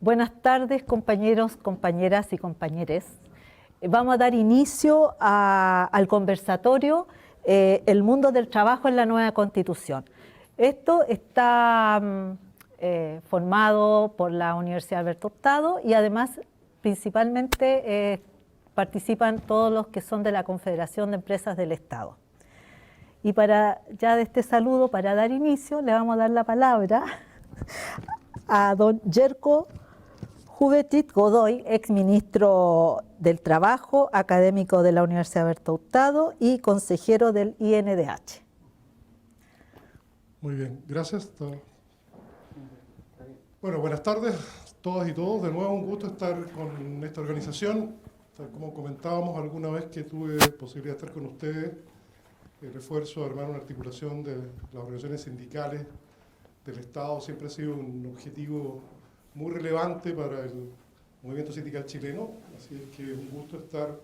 Buenas tardes, compañeros, compañeras y compañeres. Vamos a dar inicio al conversatorio El mundo del trabajo en la nueva Constitución. Esto está formado por la Universidad Alberto Hurtado y además principalmente participan todos los que son de la Confederación de Empresas del Estado. Y para ya de este saludo, para dar inicio, le vamos a dar la palabra a don Yerko Juvetit Godoy, exministro del Trabajo, académico de la Universidad Alberto Hurtado y consejero del INDH. Muy bien, gracias. Bueno, buenas tardes a todas y todos. De nuevo un gusto estar con esta organización. Tal como comentábamos alguna vez que tuve posibilidad de estar con ustedes, el esfuerzo de armar una articulación de las organizaciones sindicales del Estado siempre ha sido un objetivo muy relevante para el movimiento sindical chileno, así es que es un gusto estar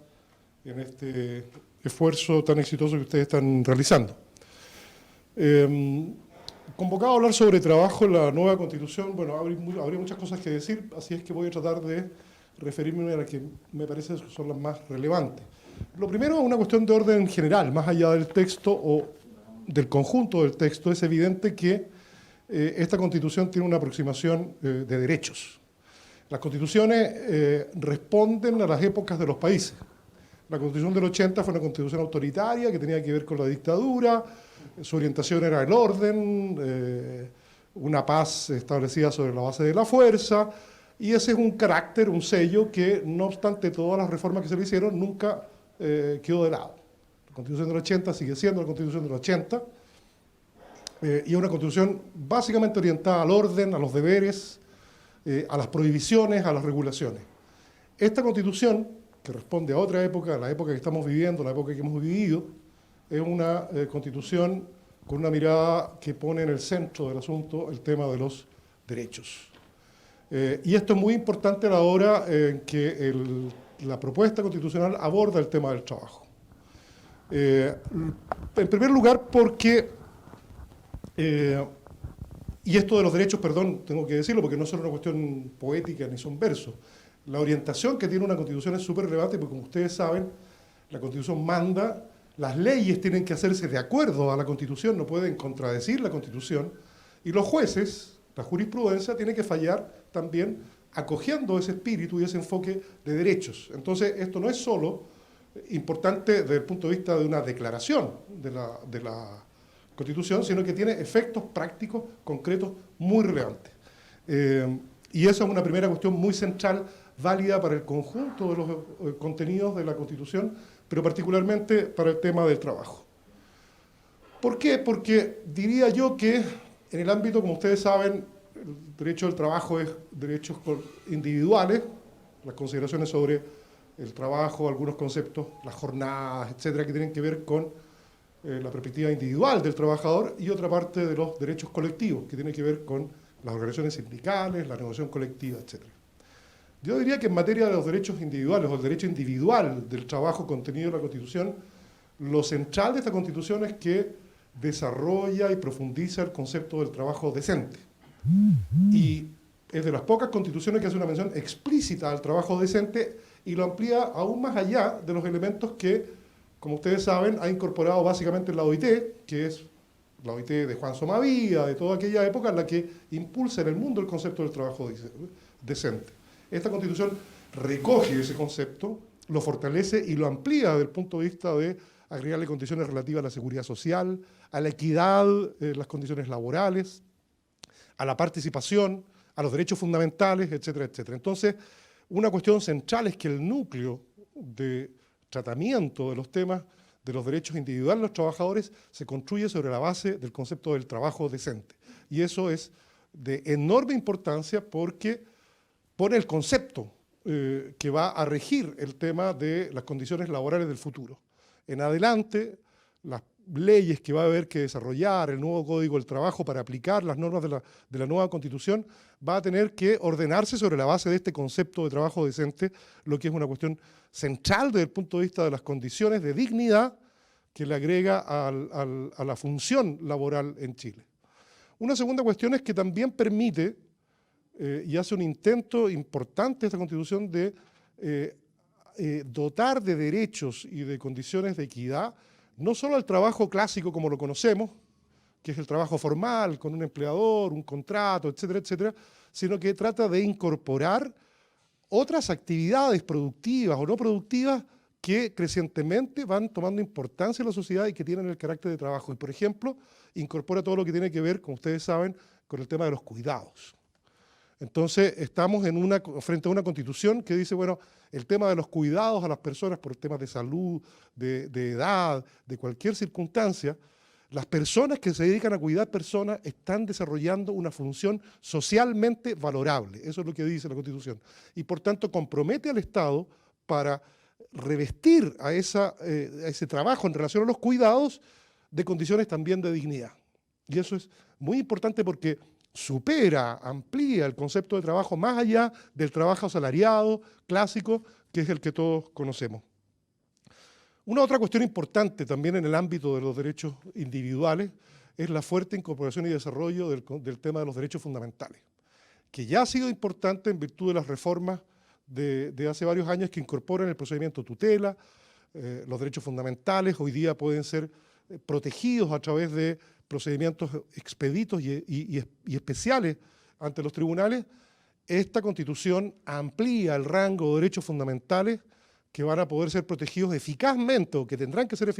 en este esfuerzo tan exitoso que ustedes están realizando. Convocado a hablar sobre trabajo en la nueva Constitución, bueno, habría muchas cosas que decir, así es que voy a tratar de referirme a las que me parece que son las más relevantes. Lo primero es una cuestión de orden general, más allá del texto o del conjunto del texto. Es evidente que esta Constitución tiene una aproximación de derechos. Las constituciones responden a las épocas de los países. La Constitución del 80 fue una constitución autoritaria que tenía que ver con la dictadura, su orientación era el orden, una paz establecida sobre la base de la fuerza, y ese es un carácter, un sello que, no obstante todas las reformas que se le hicieron, nunca quedó de lado. La Constitución del 80 sigue siendo la Constitución del 80, y es una Constitución básicamente orientada al orden, a los deberes, a las prohibiciones, a las regulaciones. Esta Constitución, que responde a otra época, a la época que estamos viviendo, la época que hemos vivido, es una Constitución con una mirada que pone en el centro del asunto el tema de los derechos. Y esto es muy importante a la hora en que la propuesta constitucional aborda el tema del trabajo. En primer lugar, porque, y esto de los derechos, perdón, tengo que decirlo, porque no es solo una cuestión poética ni son versos. La orientación que tiene una Constitución es súper relevante, porque como ustedes saben, la Constitución manda, las leyes tienen que hacerse de acuerdo a la Constitución, no pueden contradecir la Constitución, y los jueces, la jurisprudencia, tiene que fallar también acogiendo ese espíritu y ese enfoque de derechos. Entonces, esto no es solo importante desde el punto de vista de una declaración de la Constitución, sino que tiene efectos prácticos, concretos, muy relevantes. Y esa es una primera cuestión muy central, válida para el conjunto de los contenidos de la Constitución, pero particularmente para el tema del trabajo. ¿Por qué? Porque diría yo que en el ámbito, como ustedes saben, el derecho del trabajo es derechos individuales, las consideraciones sobre el trabajo, algunos conceptos, las jornadas, etcétera, que tienen que ver con la perspectiva individual del trabajador, y otra parte de los derechos colectivos, que tienen que ver con las organizaciones sindicales, la negociación colectiva, etcétera. Yo diría que en materia de los derechos individuales o el derecho individual del trabajo contenido en la Constitución, lo central de esta Constitución es que desarrolla y profundiza el concepto del trabajo decente. Y es de las pocas constituciones que hace una mención explícita al trabajo decente y lo amplía aún más allá de los elementos que, como ustedes saben, ha incorporado básicamente la OIT, que es la OIT de Juan Somavía, de toda aquella época en la que impulsa en el mundo el concepto del trabajo decente. Esta Constitución recoge ese concepto, lo fortalece y lo amplía desde el punto de vista de agregarle condiciones relativas a la seguridad social, a la equidad, las condiciones laborales, a la participación, a los derechos fundamentales, etcétera, etcétera. Entonces, una cuestión central es que el núcleo de tratamiento de los temas de los derechos individuales de los trabajadores se construye sobre la base del concepto del trabajo decente. Y eso es de enorme importancia porque pone el concepto que va a regir el tema de las condiciones laborales del futuro. En adelante, las leyes que va a haber que desarrollar, el nuevo Código del Trabajo para aplicar las normas de la nueva Constitución, va a tener que ordenarse sobre la base de este concepto de trabajo decente, lo que es una cuestión central desde el punto de vista de las condiciones de dignidad que le agrega a la función laboral en Chile. Una segunda cuestión es que también permite y hace un intento importante esta Constitución de dotar de derechos y de condiciones de equidad, no solo al trabajo clásico como lo conocemos, que es el trabajo formal, con un empleador, un contrato, etcétera, etcétera, sino que trata de incorporar otras actividades productivas o no productivas que crecientemente van tomando importancia en la sociedad y que tienen el carácter de trabajo. Y, por ejemplo, incorpora todo lo que tiene que ver, como ustedes saben, con el tema de los cuidados. Entonces, estamos frente a una Constitución que dice, bueno, el tema de los cuidados a las personas por temas de salud, de edad, de cualquier circunstancia, las personas que se dedican a cuidar personas están desarrollando una función socialmente valorable. Eso es lo que dice la Constitución. Y por tanto compromete al Estado para revestir a ese trabajo en relación a los cuidados de condiciones también de dignidad. Y eso es muy importante porque supera, amplía el concepto de trabajo más allá del trabajo asalariado clásico, que es el que todos conocemos. Una otra cuestión importante también en el ámbito de los derechos individuales es la fuerte incorporación y desarrollo del tema de los derechos fundamentales, que ya ha sido importante en virtud de las reformas de hace varios años que incorporan el procedimiento de tutela, los derechos fundamentales hoy día pueden ser protegidos a través de procedimientos expeditos y especiales ante los tribunales. Esta Constitución amplía el rango de derechos fundamentales que van a poder ser protegidos eficazmente o que tendrán que ser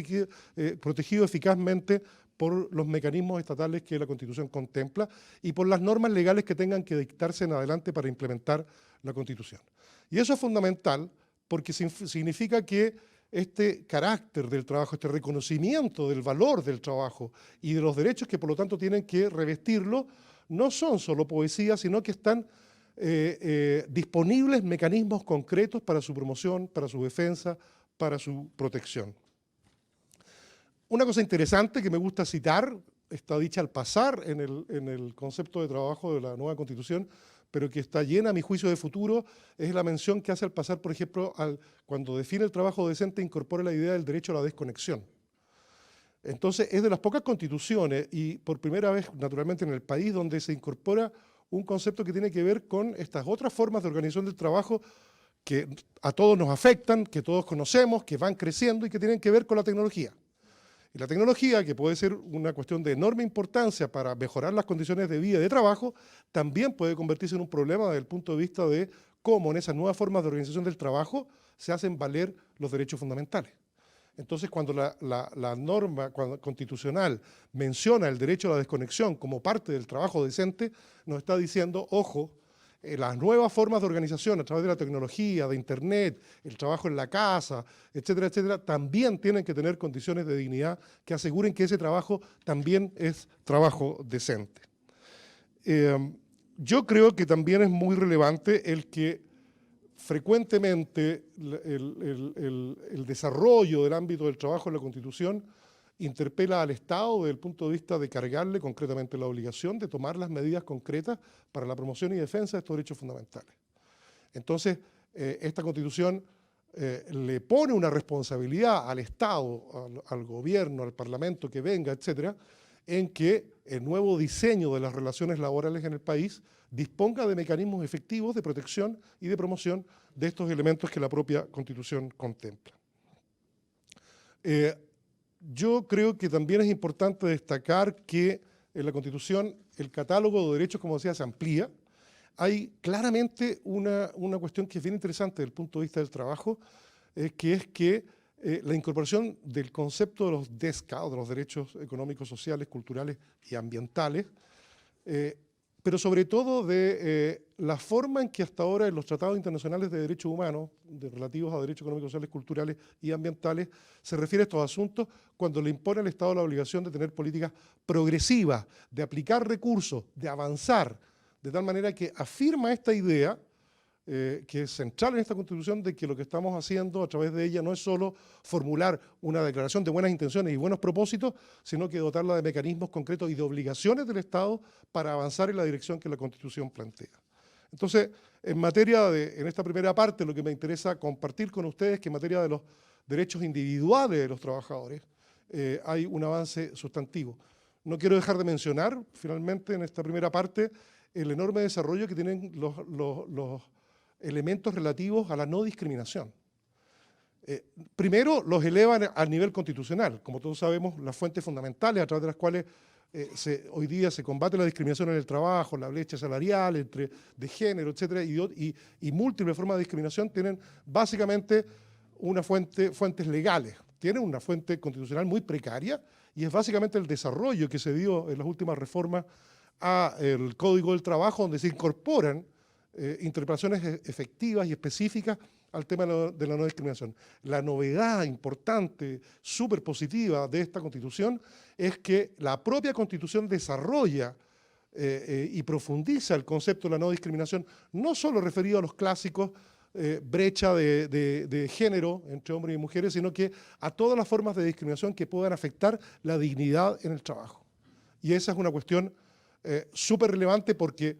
protegidos eficazmente por los mecanismos estatales que la Constitución contempla y por las normas legales que tengan que dictarse en adelante para implementar la Constitución. Y eso es fundamental porque significa que este carácter del trabajo, este reconocimiento del valor del trabajo y de los derechos que por lo tanto tienen que revestirlo, no son solo poesía, sino que están disponibles mecanismos concretos para su promoción, para su defensa, para su protección. Una cosa interesante que me gusta citar, está dicha al pasar en el concepto de trabajo de la nueva Constitución, pero que está llena, a mi juicio, de futuro, es la mención que hace al pasar, por ejemplo, cuando define el trabajo decente, incorpora la idea del derecho a la desconexión. Entonces, es de las pocas constituciones, y por primera vez, naturalmente, en el país, donde se incorpora un concepto que tiene que ver con estas otras formas de organización del trabajo que a todos nos afectan, que todos conocemos, que van creciendo y que tienen que ver con la tecnología. Y la tecnología, que puede ser una cuestión de enorme importancia para mejorar las condiciones de vida y de trabajo, también puede convertirse en un problema desde el punto de vista de cómo en esas nuevas formas de organización del trabajo se hacen valer los derechos fundamentales. Entonces, cuando la norma constitucional menciona el derecho a la desconexión como parte del trabajo decente, nos está diciendo, ojo, las nuevas formas de organización a través de la tecnología, de internet, el trabajo en la casa, etcétera, etcétera, también tienen que tener condiciones de dignidad que aseguren que ese trabajo también es trabajo decente. Yo creo que también es muy relevante el que frecuentemente el desarrollo del ámbito del trabajo en la Constitución interpela al Estado desde el punto de vista de cargarle concretamente la obligación de tomar las medidas concretas para la promoción y defensa de estos derechos fundamentales. Entonces, esta Constitución le pone una responsabilidad al Estado, al gobierno, al Parlamento que venga, etcétera, en que el nuevo diseño de las relaciones laborales en el país disponga de mecanismos efectivos de protección y de promoción de estos elementos que la propia Constitución contempla. Yo creo que también es importante destacar que en la Constitución el catálogo de derechos, como decía, se amplía. Hay claramente una cuestión que es bien interesante desde el punto de vista del trabajo, que es que la incorporación del concepto de los DESCA, o de los derechos económicos, sociales, culturales y ambientales, pero sobre todo de la forma en que hasta ahora en los tratados internacionales de derechos humanos, relativos a derechos económicos, sociales, culturales y ambientales, se refiere a estos asuntos cuando le impone al Estado la obligación de tener políticas progresivas, de aplicar recursos, de avanzar, de tal manera que afirma esta idea, que es central en esta Constitución, de que lo que estamos haciendo a través de ella no es solo formular una declaración de buenas intenciones y buenos propósitos, sino que dotarla de mecanismos concretos y de obligaciones del Estado para avanzar en la dirección que la Constitución plantea. Entonces, en esta primera parte, lo que me interesa compartir con ustedes es que en materia de los derechos individuales de los trabajadores hay un avance sustantivo. no quiero dejar de mencionar, finalmente, en esta primera parte, el enorme desarrollo que tienen los elementos relativos a la no discriminación. Primero, los elevan al nivel constitucional. Como todos sabemos, las fuentes fundamentales a través de las cuales hoy día se combate la discriminación en el trabajo, la brecha salarial, de género, etcétera, y múltiples formas de discriminación tienen básicamente fuentes legales. Tienen una fuente constitucional muy precaria y es básicamente el desarrollo que se dio en las últimas reformas al Código del Trabajo, donde se incorporan interpretaciones efectivas y específicas al tema de la no discriminación. La novedad importante, súper positiva de esta Constitución es que la propia Constitución desarrolla y profundiza el concepto de la no discriminación, no solo referido a los clásicos brecha de género entre hombres y mujeres, sino que a todas las formas de discriminación que puedan afectar la dignidad en el trabajo. Y esa es una cuestión súper relevante porque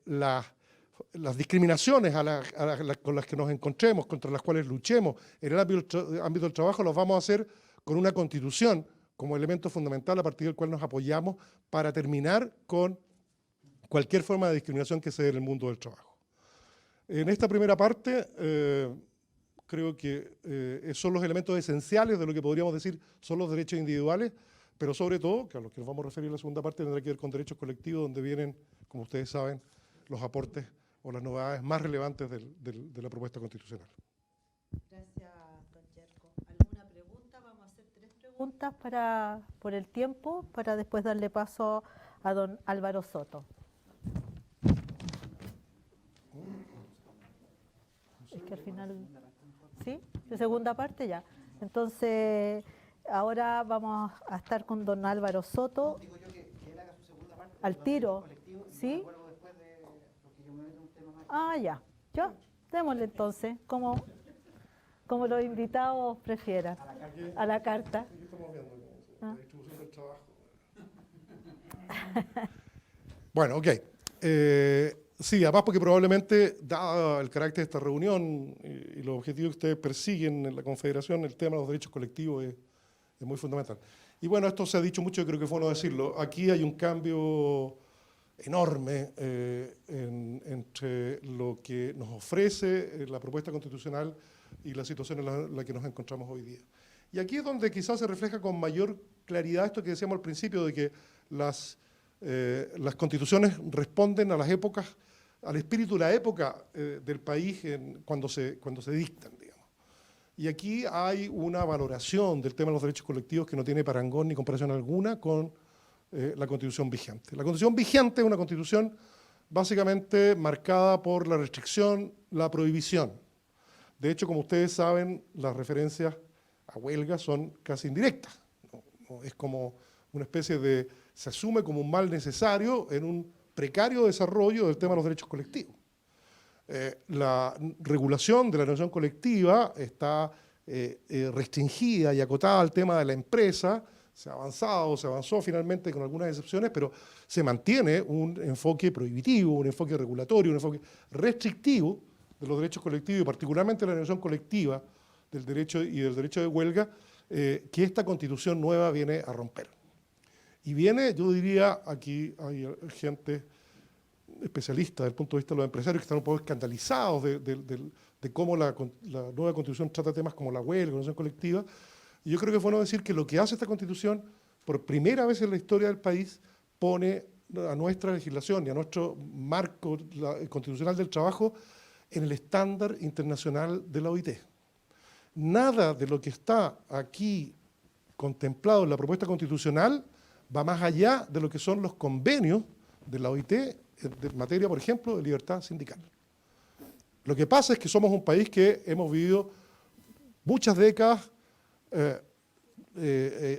las discriminaciones con las que nos encontremos, contra las cuales luchemos en el ámbito del trabajo, los vamos a hacer con una Constitución como elemento fundamental a partir del cual nos apoyamos para terminar con cualquier forma de discriminación que se dé en el mundo del trabajo. En esta primera parte, creo que son los elementos esenciales de lo que podríamos decir son los derechos individuales, pero sobre todo, que a los que nos vamos a referir en la segunda parte, tendrá que ver con derechos colectivos, donde vienen, como ustedes saben, los aportes o las novedades más relevantes de la propuesta constitucional. Gracias, don Yerko. ¿Alguna pregunta? Vamos a hacer 3 preguntas por el tiempo, para después darle paso a don Álvaro Soto. Es que al final, ¿sí? De segunda parte ya. Entonces, ahora vamos a estar con don Álvaro Soto. Digo yo que él haga su segunda parte. Al tiro, ¿sí? Ah, ya, démosle entonces, como los invitados prefieran, a la carta. Aquí estamos viendo la distribución del trabajo. Bueno, ok. Sí, además porque probablemente, dado el carácter de esta reunión y los objetivos que ustedes persiguen en la Confederación, el tema de los derechos colectivos es muy fundamental. Y bueno, esto se ha dicho mucho, y creo que es bueno decirlo. Aquí hay un cambio enorme entre lo que nos ofrece la propuesta constitucional y la situación en la que nos encontramos hoy día. Y aquí es donde quizás se refleja con mayor claridad esto que decíamos al principio, de que las constituciones responden a las épocas, al espíritu de la época del país cuando se dictan, digamos. Y aquí hay una valoración del tema de los derechos colectivos que no tiene parangón ni comparación alguna con la Constitución vigente. La Constitución vigente es una Constitución básicamente marcada por la restricción, la prohibición. De hecho, como ustedes saben, las referencias a huelga son casi indirectas. No, es como una especie de, se asume como un mal necesario en un precario desarrollo del tema de los derechos colectivos. La regulación de la negociación colectiva está restringida y acotada al tema de la empresa. Se avanzó finalmente con algunas excepciones, pero se mantiene un enfoque prohibitivo, un enfoque regulatorio, un enfoque restrictivo de los derechos colectivos, y particularmente la negociación colectiva del derecho y del derecho de huelga, que esta Constitución nueva viene a romper. Y viene, yo diría, aquí hay gente especialista desde el punto de vista de los empresarios que están un poco escandalizados de cómo la nueva Constitución trata temas como la huelga, la negociación colectiva. Y yo creo que es bueno decir que lo que hace esta Constitución, por primera vez en la historia del país, pone a nuestra legislación y a nuestro marco constitucional del trabajo en el estándar internacional de la OIT. Nada de lo que está aquí contemplado en la propuesta constitucional va más allá de lo que son los convenios de la OIT en materia, por ejemplo, de libertad sindical. Lo que pasa es que somos un país que hemos vivido muchas décadas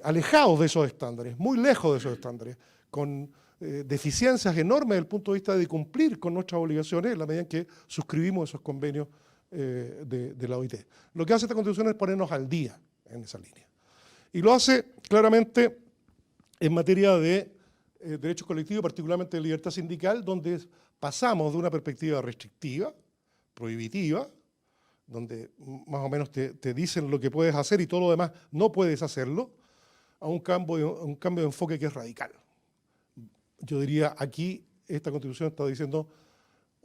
alejados de esos estándares, muy lejos de esos estándares, con deficiencias enormes desde el punto de vista de cumplir con nuestras obligaciones en la medida en que suscribimos esos convenios de la OIT. Lo que hace esta Constitución es ponernos al día en esa línea. Y lo hace claramente en materia de derechos colectivos, particularmente de libertad sindical, donde pasamos de una perspectiva restrictiva, prohibitiva, donde más o menos te dicen lo que puedes hacer y todo lo demás no puedes hacerlo, a un cambio de enfoque que es radical. Yo diría, aquí esta Constitución está diciendo,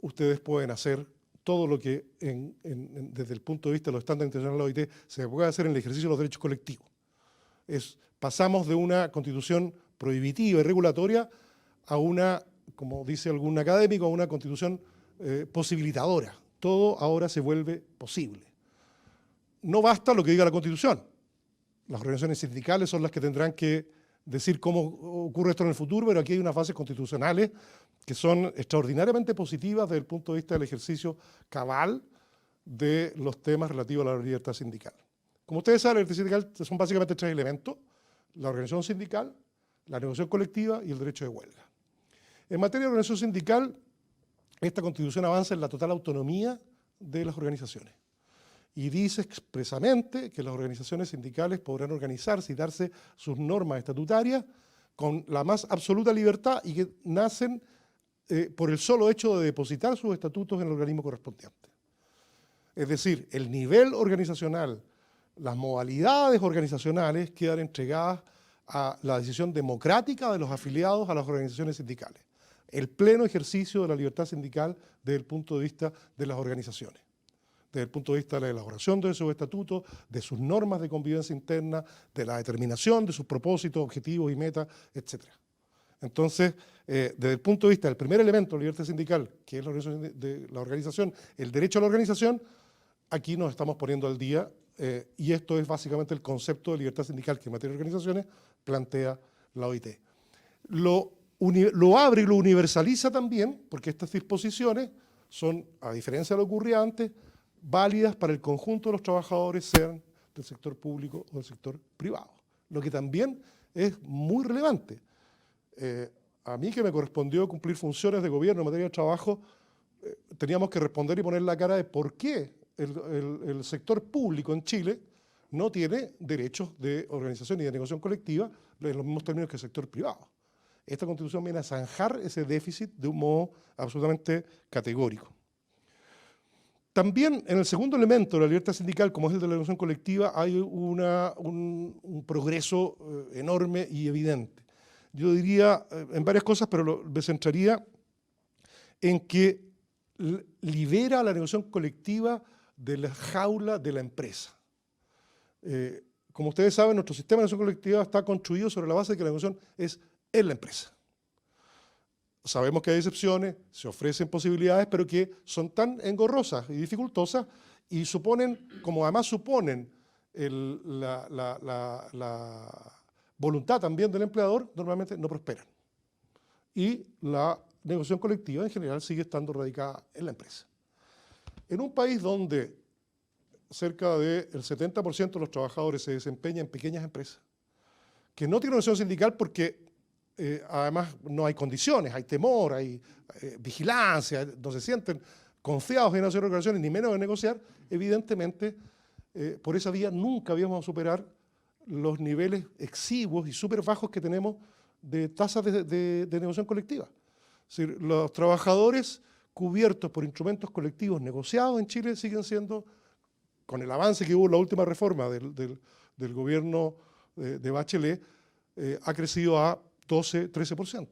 ustedes pueden hacer todo lo que desde el punto de vista de los estándares internacionales de la OIT se puede hacer en el ejercicio de los derechos colectivos. Pasamos de una Constitución prohibitiva y regulatoria a una, como dice algún académico, a una Constitución posibilitadora. Todo ahora se vuelve posible. No basta lo que diga la Constitución. Las organizaciones sindicales son las que tendrán que decir cómo ocurre esto en el futuro, pero aquí hay unas bases constitucionales que son extraordinariamente positivas desde el punto de vista del ejercicio cabal de los temas relativos a la libertad sindical. Como ustedes saben, la libertad sindical son básicamente tres elementos: la organización sindical, la negociación colectiva y el derecho de huelga. En materia de organización sindical, esta Constitución avanza en la total autonomía de las organizaciones y dice expresamente que las organizaciones sindicales podrán organizarse y darse sus normas estatutarias con la más absoluta libertad y que nacen por el solo hecho de depositar sus estatutos en el organismo correspondiente. Es decir, el nivel organizacional, las modalidades organizacionales quedan entregadas a la decisión democrática de los afiliados a las organizaciones sindicales. El pleno ejercicio de la libertad sindical desde el punto de vista de las organizaciones, desde el punto de vista de la elaboración de sus estatutos, de sus normas de convivencia interna, de la determinación de sus propósitos, objetivos y metas, etc. Entonces, desde el punto de vista del primer elemento de la libertad sindical, que es la organización, el derecho a la organización, aquí nos estamos poniendo al día, y esto es básicamente el concepto de libertad sindical que en materia de organizaciones plantea la OIT. Lo abre y lo universaliza también, porque estas disposiciones son, a diferencia de lo que ocurría antes, válidas para el conjunto de los trabajadores, sean del sector público o del sector privado, lo que también es muy relevante. A mí, que me correspondió cumplir funciones de gobierno en materia de trabajo, teníamos que responder y poner la cara de por qué el sector público en Chile no tiene derechos de organización y de negociación colectiva en los mismos términos que el sector privado. Esta Constitución viene a zanjar ese déficit de un modo absolutamente categórico. También en el segundo elemento de la libertad sindical, como es el de la negociación colectiva, hay un progreso enorme y evidente. Yo diría en varias cosas, pero me centraría en que libera a la negociación colectiva de la jaula de la empresa. Como ustedes saben, nuestro sistema de negociación colectiva está construido sobre la base de que la negociación es en la empresa. Sabemos que hay excepciones, se ofrecen posibilidades, pero que son tan engorrosas y dificultosas y suponen, como además suponen la voluntad también del empleador, normalmente no prosperan. Y la negociación colectiva en general sigue estando radicada en la empresa. En un país donde cerca del 70% de los trabajadores se desempeñan en pequeñas empresas, que no tienen organización sindical porque además no hay condiciones, hay temor, hay vigilancia, no se sienten confiados en hacer organizaciones, ni menos en negociar, evidentemente por esa vía nunca íbamos a superar los niveles exiguos y súper bajos que tenemos de tasas de negociación colectiva. Es decir, los trabajadores cubiertos por instrumentos colectivos negociados en Chile siguen siendo, con el avance que hubo en la última reforma del gobierno de Bachelet, ha crecido a 12-13%.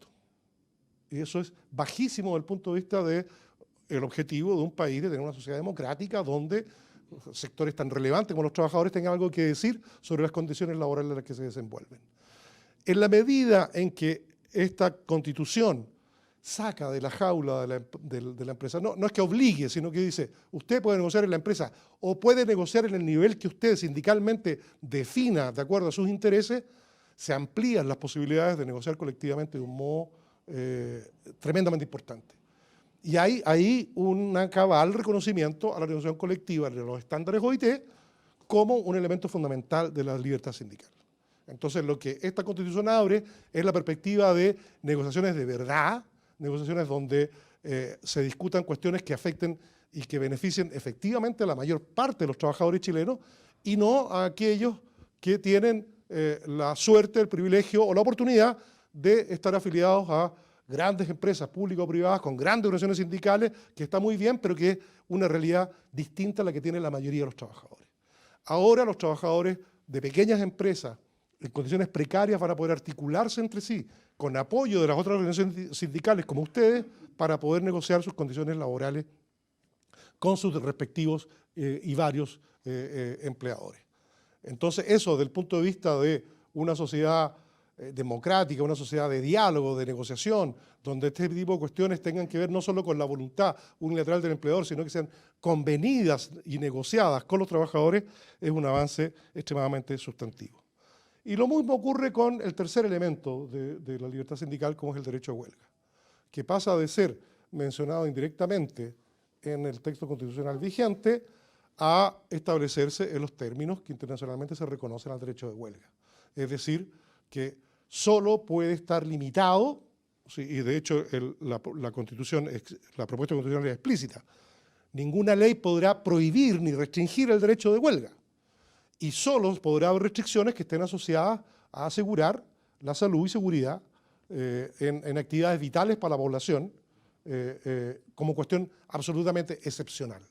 Y eso es bajísimo desde el punto de vista del objetivo de un país de tener una sociedad democrática donde sectores tan relevantes como los trabajadores tengan algo que decir sobre las condiciones laborales en las que se desenvuelven. En la medida en que esta Constitución saca de la jaula de la empresa, no es que obligue, sino que dice, usted puede negociar en la empresa o puede negociar en el nivel que usted sindicalmente defina de acuerdo a sus intereses, se amplían las posibilidades de negociar colectivamente de un modo tremendamente importante. Y hay ahí un cabal reconocimiento a la negociación colectiva de los estándares OIT como un elemento fundamental de la libertad sindical. Entonces, lo que esta Constitución abre es la perspectiva de negociaciones de verdad, negociaciones donde se discutan cuestiones que afecten y que beneficien efectivamente a la mayor parte de los trabajadores chilenos y no a aquellos que tienen la suerte, el privilegio o la oportunidad de estar afiliados a grandes empresas públicas o privadas con grandes organizaciones sindicales, que está muy bien, pero que es una realidad distinta a la que tiene la mayoría de los trabajadores. Ahora los trabajadores de pequeñas empresas en condiciones precarias van a poder articularse entre sí con apoyo de las otras organizaciones sindicales como ustedes para poder negociar sus condiciones laborales con sus respectivos y varios empleadores. Entonces eso, desde el punto de vista de una sociedad democrática, una sociedad de diálogo, de negociación, donde este tipo de cuestiones tengan que ver no solo con la voluntad unilateral del empleador, sino que sean convenidas y negociadas con los trabajadores, es un avance extremadamente sustantivo. Y lo mismo ocurre con el tercer elemento de la libertad sindical, como es el derecho a huelga, que pasa de ser mencionado indirectamente en el texto constitucional vigente a establecerse en los términos que internacionalmente se reconocen al derecho de huelga. Es decir, que solo puede estar limitado, sí, y de hecho la Constitución, la propuesta constitucional es explícita, ninguna ley podrá prohibir ni restringir el derecho de huelga, y solo podrá haber restricciones que estén asociadas a asegurar la salud y seguridad en actividades vitales para la población, como cuestión absolutamente excepcional.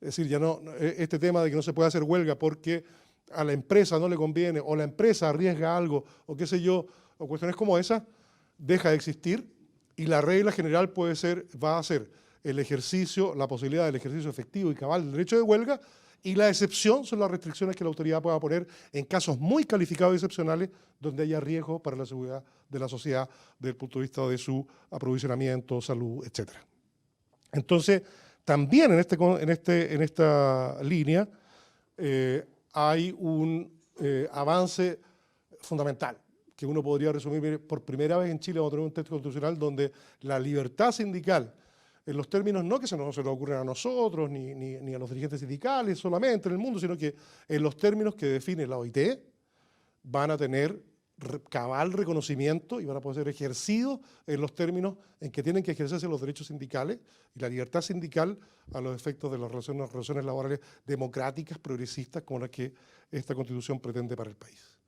Es decir, ya no, este tema de que no se puede hacer huelga porque a la empresa no le conviene, o la empresa arriesga algo, o qué sé yo, o cuestiones como esas, deja de existir, y la regla general va a ser el ejercicio, la posibilidad del ejercicio efectivo y cabal del derecho de huelga, y la excepción son las restricciones que la autoridad pueda poner en casos muy calificados y excepcionales donde haya riesgo para la seguridad de la sociedad desde el punto de vista de su aprovisionamiento, salud, etc. Entonces, también en esta línea hay un avance fundamental que uno podría resumir. Por primera vez en Chile vamos a tener un texto constitucional donde la libertad sindical, en los términos no que se nos ocurren a nosotros ni a los dirigentes sindicales solamente en el mundo, sino que en los términos que define la OIT, van a tener cabal reconocimiento y van a poder ser ejercidos en los términos en que tienen que ejercerse los derechos sindicales y la libertad sindical a los efectos de las relaciones laborales democráticas, progresistas, como las que esta Constitución pretende para el país.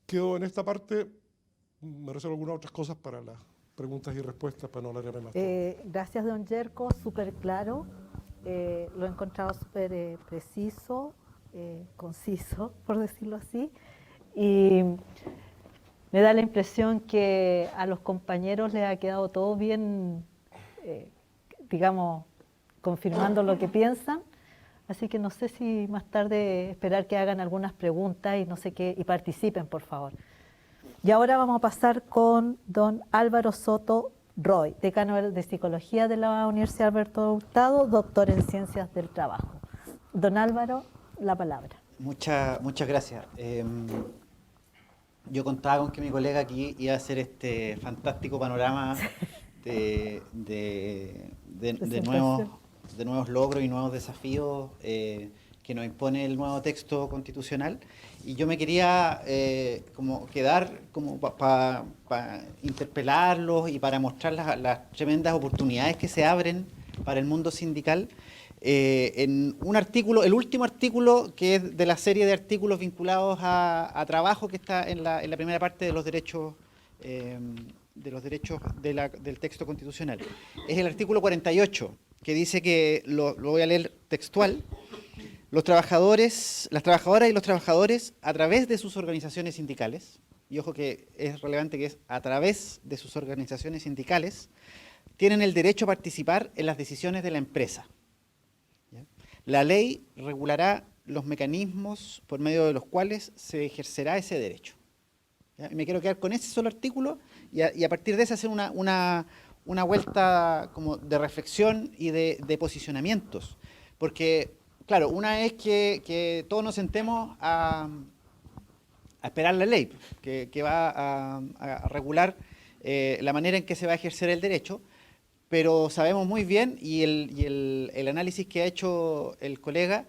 Quedo en esta parte, me reservo algunas otras cosas para las preguntas y respuestas para no alargarme más. Gracias, don Yerko, súper claro, lo he encontrado súper preciso, conciso, por decirlo así, y me da la impresión que a los compañeros les ha quedado todo bien, digamos, confirmando lo que piensan, así que no sé si más tarde esperar que hagan algunas preguntas y no sé qué, y participen, por favor. Y ahora vamos a pasar con don Álvaro Soto Roy, decano de Psicología de la Universidad Alberto Hurtado, doctor en Ciencias del Trabajo. Don Álvaro, la palabra. Muchas gracias. Yo contaba con que mi colega aquí iba a hacer este fantástico panorama de nuevos logros y nuevos desafíos que nos impone el nuevo texto constitucional, y yo me quería quedar para interpelarlos y para mostrar las tremendas oportunidades que se abren para el mundo sindical en un artículo, el último artículo que es de la serie de artículos vinculados a trabajo que está en la primera parte de los derechos del texto constitucional. Es el artículo 48, que dice que, lo voy a leer textual: las trabajadoras y los trabajadores, a través de sus organizaciones sindicales, y ojo que es relevante que es a través de sus organizaciones sindicales, tienen el derecho a participar en las decisiones de la empresa. ¿Ya? La ley regulará los mecanismos por medio de los cuales se ejercerá ese derecho. ¿Ya? Y me quiero quedar con ese solo artículo y a partir de ese hacer una vuelta como de reflexión y de posicionamientos. Porque, claro, una es que todos nos sentemos a esperar la ley que va a regular la manera en que se va a ejercer el derecho, pero sabemos muy bien, y el análisis que ha hecho el colega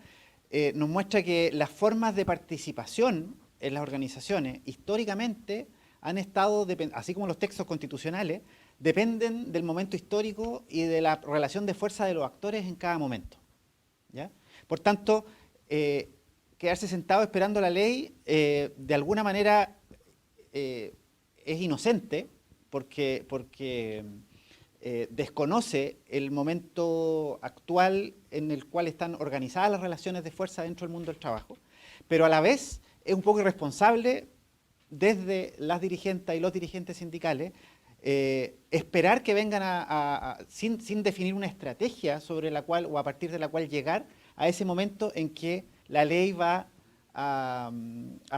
nos muestra que las formas de participación en las organizaciones históricamente han estado, así como los textos constitucionales, dependen del momento histórico y de la relación de fuerza de los actores en cada momento. ¿Ya? Por tanto, quedarse sentado esperando la ley de alguna manera es inocente porque desconoce el momento actual en el cual están organizadas las relaciones de fuerza dentro del mundo del trabajo, pero a la vez es un poco irresponsable desde las dirigentes y los dirigentes sindicales esperar que vengan sin definir una estrategia sobre la cual o a partir de la cual llegar a ese momento en que la ley va a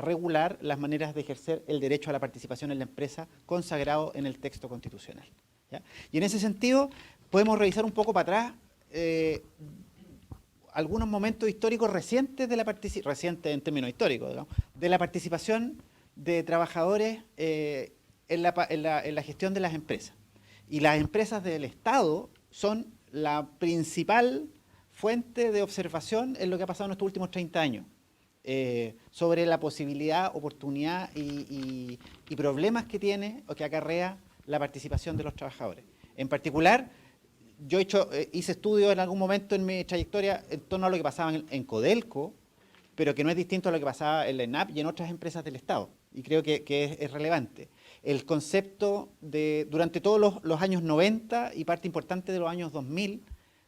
regular las maneras de ejercer el derecho a la participación en la empresa consagrado en el texto constitucional, ¿ya? Y en ese sentido podemos revisar un poco para atrás algunos momentos históricos recientes de la participación, recientes en términos históricos, digamos, de la participación de trabajadores en la gestión de las empresas. Y las empresas del Estado son la principal fuente de observación en lo que ha pasado en estos últimos 30 años, sobre la posibilidad, oportunidad y problemas que tiene o que acarrea la participación de los trabajadores. En particular, yo hice estudios en algún momento en mi trayectoria en torno a lo que pasaba en Codelco, pero que no es distinto a lo que pasaba en la ENAP y en otras empresas del Estado, y creo que es relevante. El concepto de, durante todos los años 90 y parte importante de los años 2000,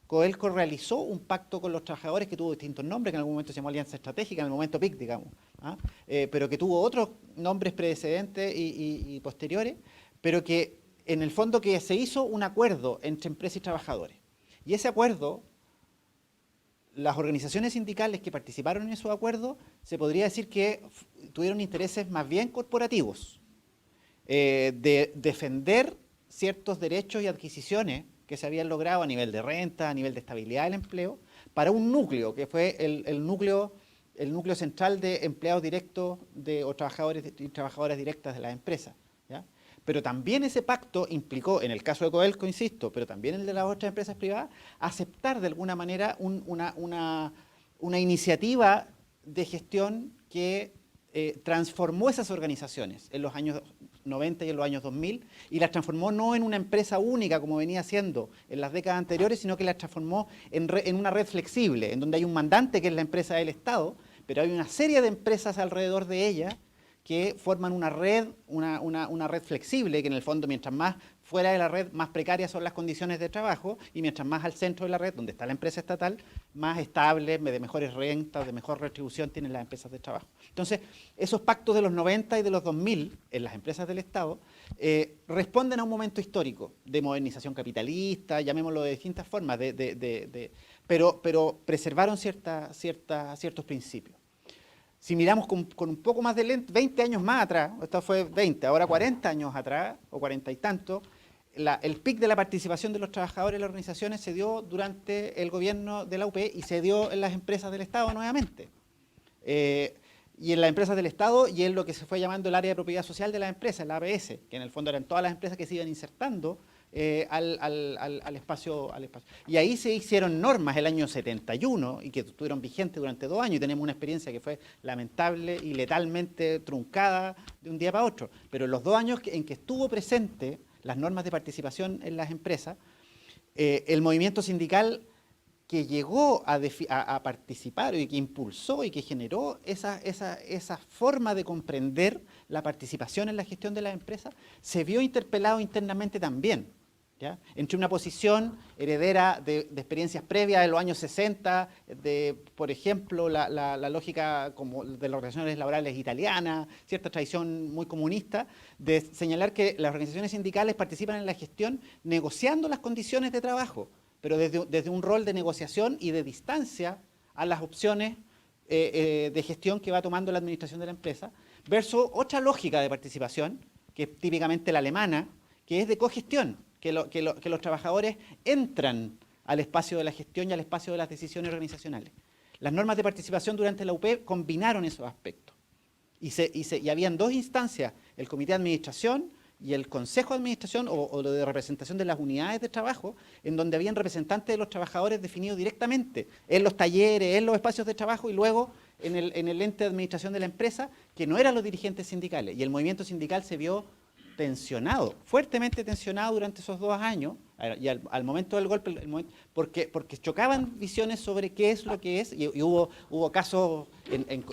Codelco realizó un pacto con los trabajadores que tuvo distintos nombres, que en algún momento se llamó Alianza Estratégica, en el momento PIC, digamos, pero que tuvo otros nombres precedentes y posteriores, pero que en el fondo que se hizo un acuerdo entre empresas y trabajadores. Y ese acuerdo, las organizaciones sindicales que participaron en esos acuerdos, se podría decir que tuvieron intereses más bien corporativos, de defender ciertos derechos y adquisiciones que se habían logrado a nivel de renta, a nivel de estabilidad del empleo, para un núcleo, que fue el núcleo central de empleados directos o trabajadores y trabajadoras directas de las empresas, ¿ya? Pero también ese pacto implicó, en el caso de Codelco, insisto, pero también el de las otras empresas privadas, aceptar de alguna manera una iniciativa de gestión que transformó esas organizaciones en los años 90 y en los años 2000, y las transformó no en una empresa única como venía siendo en las décadas anteriores, sino que las transformó en una red flexible, en donde hay un mandante que es la empresa del Estado, pero hay una serie de empresas alrededor de ella que forman una red flexible, que en el fondo mientras más fuera de la red, más precarias son las condiciones de trabajo, y mientras más al centro de la red, donde está la empresa estatal, más estable, de mejores rentas, de mejor retribución tienen las empresas de trabajo. Entonces, esos pactos de los 90 y de los 2000 en las empresas del Estado responden a un momento histórico de modernización capitalista, llamémoslo de distintas formas, pero preservaron ciertos principios. Si miramos con un poco más de lente, 20 años más atrás, esto fue 20, ahora 40 años atrás, o 40 y tanto, el pic de la participación de los trabajadores en las organizaciones se dio durante el gobierno de la UP y se dio en las empresas del Estado nuevamente. Y en las empresas del Estado y en lo que se fue llamando el área de propiedad social de las empresas, la APS, que en el fondo eran todas las empresas que se iban insertando al espacio. Y ahí se hicieron normas el año 71 y que estuvieron vigentes durante 2 años, y tenemos una experiencia que fue lamentable y letalmente truncada de un día para otro. Pero en los 2 años en que estuvo presente las normas de participación en las empresas, el movimiento sindical que llegó a participar y que impulsó y que generó esa forma de comprender la participación en la gestión de las empresas, se vio interpelado internamente también, ¿ya? Entre una posición heredera de experiencias previas de los años 60, por ejemplo, la lógica como de las organizaciones laborales italianas, cierta tradición muy comunista, de señalar que las organizaciones sindicales participan en la gestión negociando las condiciones de trabajo, pero desde un rol de negociación y de distancia a las opciones de gestión que va tomando la administración de la empresa, versus otra lógica de participación, que es típicamente la alemana, que es de cogestión, que los trabajadores entran al espacio de la gestión y al espacio de las decisiones organizacionales. Las normas de participación durante la UP combinaron esos aspectos. Y habían 2 instancias, el comité de administración y el consejo de administración o de representación de las unidades de trabajo, en donde habían representantes de los trabajadores definidos directamente en los talleres, en los espacios de trabajo, y luego en el ente de administración de la empresa, que no eran los dirigentes sindicales. Y el movimiento sindical se vio tensionado, fuertemente tensionado durante esos 2 años, y al momento del golpe, porque chocaban visiones sobre qué es lo que es, y hubo casos,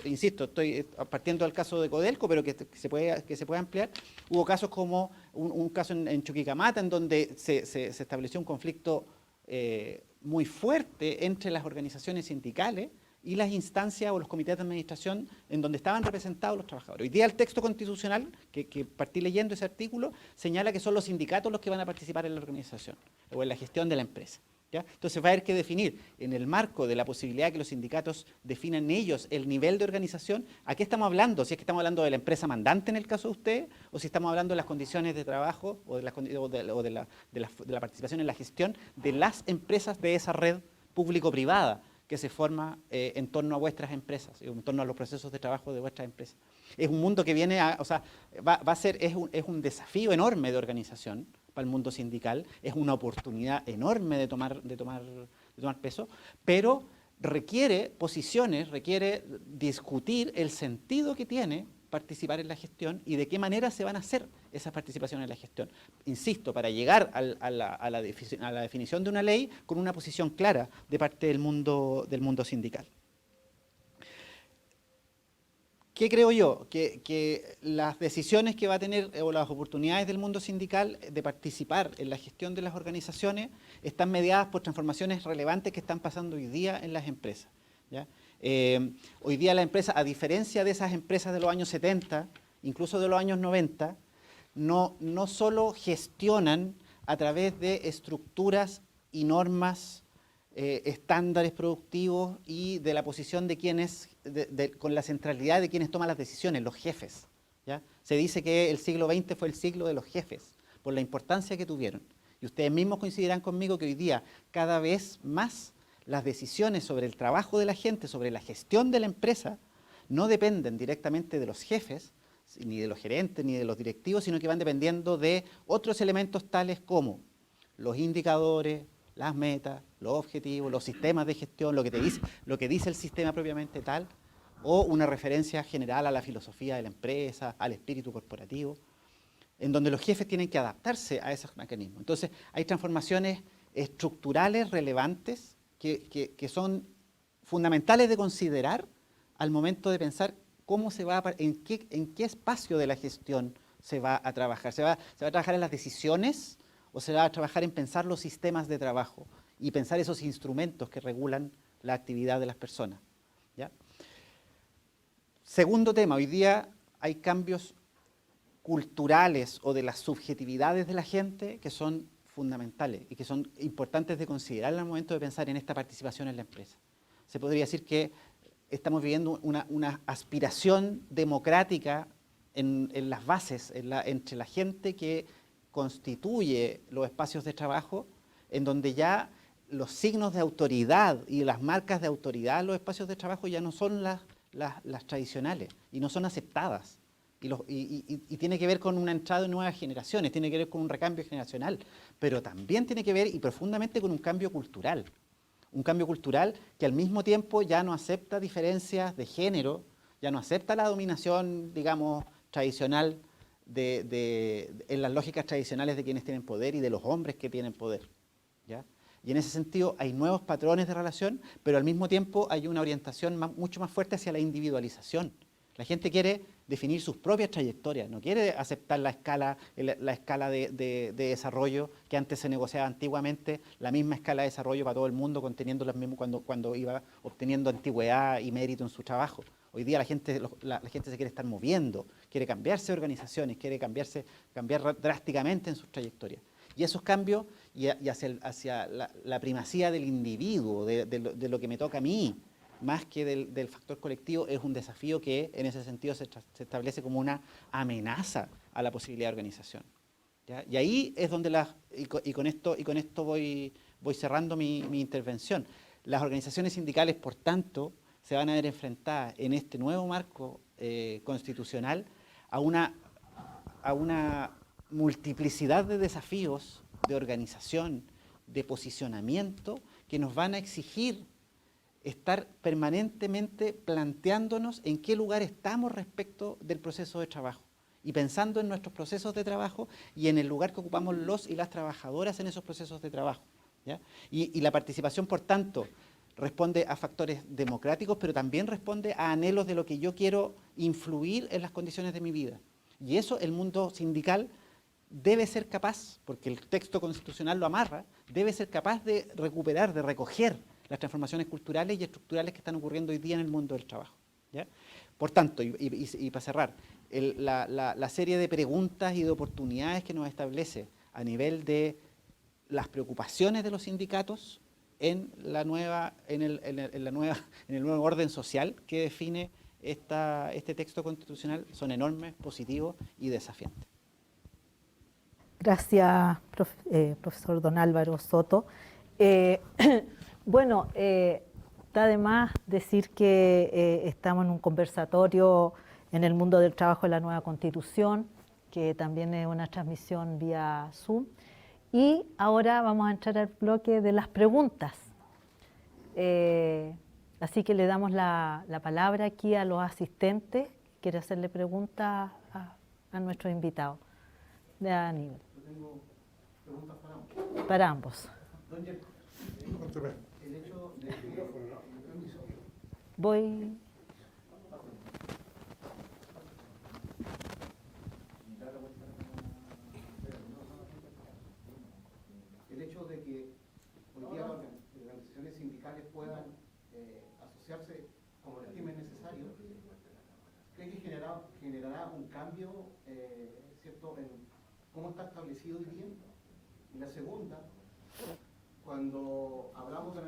insisto, estoy partiendo del caso de Codelco, pero que se puede ampliar. Hubo casos como un caso en Chuquicamata, en donde se estableció un conflicto muy fuerte entre las organizaciones sindicales y las instancias o los comités de administración en donde estaban representados los trabajadores. Hoy día el texto constitucional, que partí leyendo ese artículo, señala que son los sindicatos los que van a participar en la organización o en la gestión de la empresa. ¿Ya? Entonces va a haber que definir, en el marco de la posibilidad de que los sindicatos definan ellos el nivel de organización, ¿a qué estamos hablando? Si es que estamos hablando de la empresa mandante en el caso de ustedes, o si estamos hablando de las condiciones de trabajo o de la participación en la gestión de las empresas de esa red público-privada que se forma en torno a vuestras empresas, en torno a los procesos de trabajo de vuestras empresas. Es un mundo que viene a, o sea, es un desafío enorme de organización para el mundo sindical, es una oportunidad enorme de tomar peso, pero requiere posiciones, requiere discutir el sentido que tiene participar en la gestión y de qué manera se van a hacer esas participaciones en la gestión. Insisto, para llegar a la definición de una ley con una posición clara de parte del mundo sindical. ¿Qué creo yo? Que las decisiones que va a tener o las oportunidades del mundo sindical de participar en la gestión de las organizaciones están mediadas por transformaciones relevantes que están pasando hoy día en las empresas, ¿ya? Hoy día la empresa, a diferencia de esas empresas de los años 70, incluso de los años 90, no solo gestionan a través de estructuras y normas, estándares productivos y de la posición de quienes, con la centralidad de quienes toman las decisiones, los jefes, ¿ya? Se dice que el siglo XX fue el siglo de los jefes, por la importancia que tuvieron. Y ustedes mismos coincidirán conmigo que hoy día cada vez más las decisiones sobre el trabajo de la gente, sobre la gestión de la empresa, no dependen directamente de los jefes, ni de los gerentes, ni de los directivos, sino que van dependiendo de otros elementos tales como los indicadores, las metas, los objetivos, los sistemas de gestión, lo que dice el sistema propiamente tal, o una referencia general a la filosofía de la empresa, al espíritu corporativo, en donde los jefes tienen que adaptarse a esos mecanismos. Entonces, hay transformaciones estructurales relevantes que son fundamentales de considerar al momento de pensar cómo se va en qué espacio de la gestión se va a trabajar. ¿Se va a trabajar en las decisiones o se va a trabajar en pensar los sistemas de trabajo y pensar esos instrumentos que regulan la actividad de las personas? ¿Ya? Segundo tema, hoy día hay cambios culturales o de las subjetividades de la gente que son fundamentales y que son importantes de considerar al momento de pensar en esta participación en la empresa. Se podría decir que estamos viviendo una aspiración democrática en las bases, entre la gente que constituye los espacios de trabajo, en donde ya los signos de autoridad y las marcas de autoridad en los espacios de trabajo ya no son las tradicionales y no son aceptadas. Y tiene que ver con una entrada de nuevas generaciones, tiene que ver con un recambio generacional, pero también tiene que ver y profundamente con un cambio cultural. Un cambio cultural que al mismo tiempo ya no acepta diferencias de género, ya no acepta la dominación, digamos, tradicional en las lógicas tradicionales de quienes tienen poder y de los hombres que tienen poder, ¿ya? Y en ese sentido hay nuevos patrones de relación, pero al mismo tiempo hay una orientación mucho más fuerte hacia la individualización. La gente quiere definir sus propias trayectorias, no quiere aceptar la escala de desarrollo que antes se negociaba antiguamente, la misma escala de desarrollo para todo el mundo, conteniendo las mismas cuando iba obteniendo antigüedad y mérito en su trabajo. Hoy día la gente se quiere estar moviendo, quiere cambiarse de organizaciones, quiere cambiar drásticamente en sus trayectorias. Y esos cambios y hacia la primacía del individuo, de lo que me toca a mí, más que del factor colectivo, es un desafío que en ese sentido se establece como una amenaza a la posibilidad de organización, ¿ya? Y ahí es donde y con esto voy cerrando mi intervención. Las organizaciones sindicales, por tanto, se van a ver enfrentadas en este nuevo marco constitucional a una multiplicidad de desafíos de organización, de posicionamiento, que nos van a exigir estar permanentemente planteándonos en qué lugar estamos respecto del proceso de trabajo y pensando en nuestros procesos de trabajo y en el lugar que ocupamos los y las trabajadoras en esos procesos de trabajo, ¿ya? Y la participación, por tanto, responde a factores democráticos, pero también responde a anhelos de lo que yo quiero influir en las condiciones de mi vida. Y eso el mundo sindical debe ser capaz, porque el texto constitucional lo amarra, debe ser capaz de recuperar, de recoger las transformaciones culturales y estructurales que están ocurriendo hoy día en el mundo del trabajo, ¿ya? Por tanto, y para cerrar, la serie de preguntas y de oportunidades que nos establece a nivel de las preocupaciones de los sindicatos en el nuevo orden social que define este texto constitucional son enormes, positivos y desafiantes. Gracias, profesor don Álvaro Soto. Bueno, está de más decir que estamos en un conversatorio en el mundo del trabajo de la nueva Constitución, que también es una transmisión vía Zoom. Y ahora vamos a entrar al bloque de las preguntas. Así que le damos la palabra aquí a los asistentes. ¿Quiere hacerle preguntas a nuestros invitados? De Aníbal. Yo tengo preguntas para ambos. Para ambos. Don Yerko, el hecho de que... Voy... El hecho de que hoy día las organizaciones sindicales puedan asociarse como lo estimen necesario, ¿cree que generará un cambio, cierto, en cómo está establecido hoy día? Y la segunda, cuando hablamos de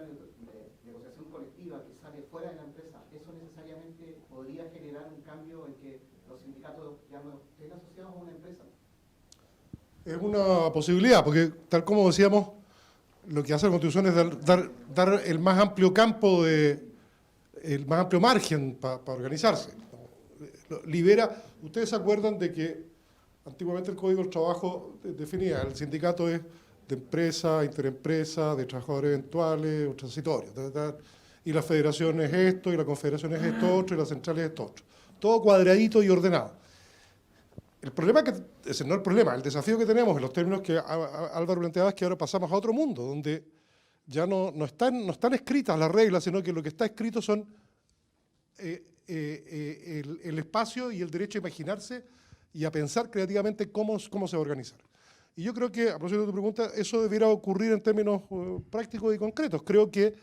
negociación colectiva que sale fuera de la empresa, ¿eso necesariamente podría generar un cambio en que los sindicatos ya no estén asociados a una empresa? Es una posibilidad, porque tal como decíamos, lo que hace la Constitución es dar el más amplio campo, el más amplio margen para organizarse. Libera, ustedes se acuerdan de que antiguamente el Código del Trabajo definía, el sindicato es de empresa, interempresa, de trabajadores eventuales o transitorios, y la federación es esto, y la confederación es esto otro, y la central es esto otro. Todo cuadradito y ordenado. El problema ese no es el problema, el desafío que tenemos en los términos que Álvaro planteaba es que ahora pasamos a otro mundo, donde ya no están escritas las reglas, sino que lo que está escrito son el espacio y el derecho a imaginarse y a pensar creativamente cómo se va a organizar. Y yo creo que, a propósito de tu pregunta, eso debiera ocurrir en términos prácticos y concretos. Creo que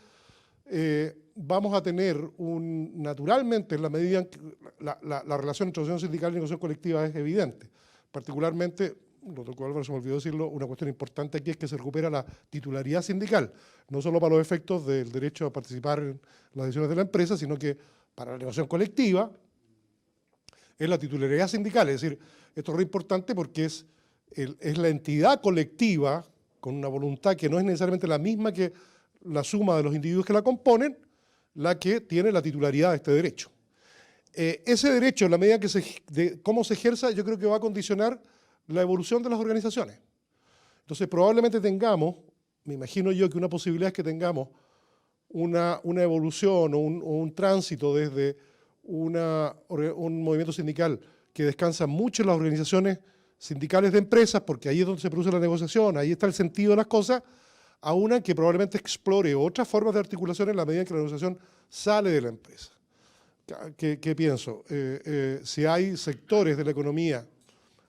vamos a tener naturalmente, en la medida en que la relación entre negociación sindical y negociación colectiva es evidente. Particularmente, lo tocó Álvaro, se me olvidó decirlo, una cuestión importante aquí es que se recupera la titularidad sindical, no solo para los efectos del derecho a participar en las decisiones de la empresa, sino que para la negociación colectiva es la titularidad sindical. Es decir, esto es re importante porque es la entidad colectiva con una voluntad que no es necesariamente la misma que la suma de los individuos que la componen, la que tiene la titularidad de este derecho. Ese derecho, en la medida de cómo se ejerza, yo creo que va a condicionar la evolución de las organizaciones. Entonces, probablemente tengamos, me imagino yo que una posibilidad es que tengamos una evolución o un tránsito desde un movimiento sindical que descansa mucho en las organizaciones sindicales de empresas, porque ahí es donde se produce la negociación, ahí está el sentido de las cosas, a una que probablemente explore otras formas de articulación en la medida en que la negociación sale de la empresa. ¿Qué pienso? Si hay sectores de la economía,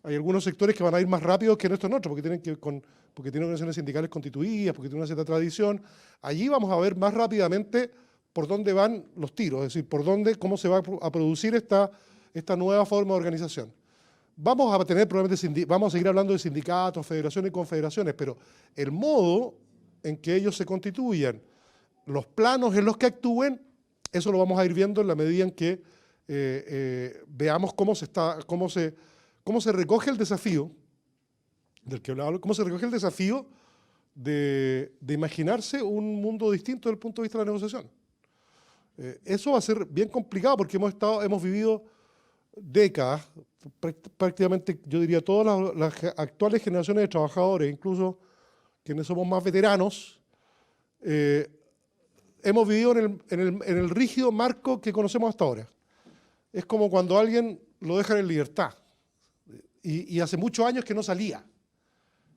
hay algunos sectores que van a ir más rápido que en estos otros, porque tienen organizaciones sindicales constituidas, porque tienen una cierta tradición. Allí vamos a ver más rápidamente por dónde van los tiros, es decir, cómo se va a producir esta nueva forma de organización. Vamos a tener probablemente, vamos a seguir hablando de sindicatos, federaciones y confederaciones, pero el modo en que ellos se constituyan, los planos en los que actúen, eso lo vamos a ir viendo en la medida en que veamos cómo se recoge el desafío del que hablaba, cómo se recoge el desafío de imaginarse un mundo distinto desde el punto de vista de la negociación. Eso va a ser bien complicado porque hemos vivido décadas, prácticamente yo diría todas las actuales generaciones de trabajadores, incluso quienes somos más veteranos, hemos vivido en el rígido marco que conocemos hasta ahora. Es como cuando a alguien lo dejan en libertad y hace muchos años que no salía.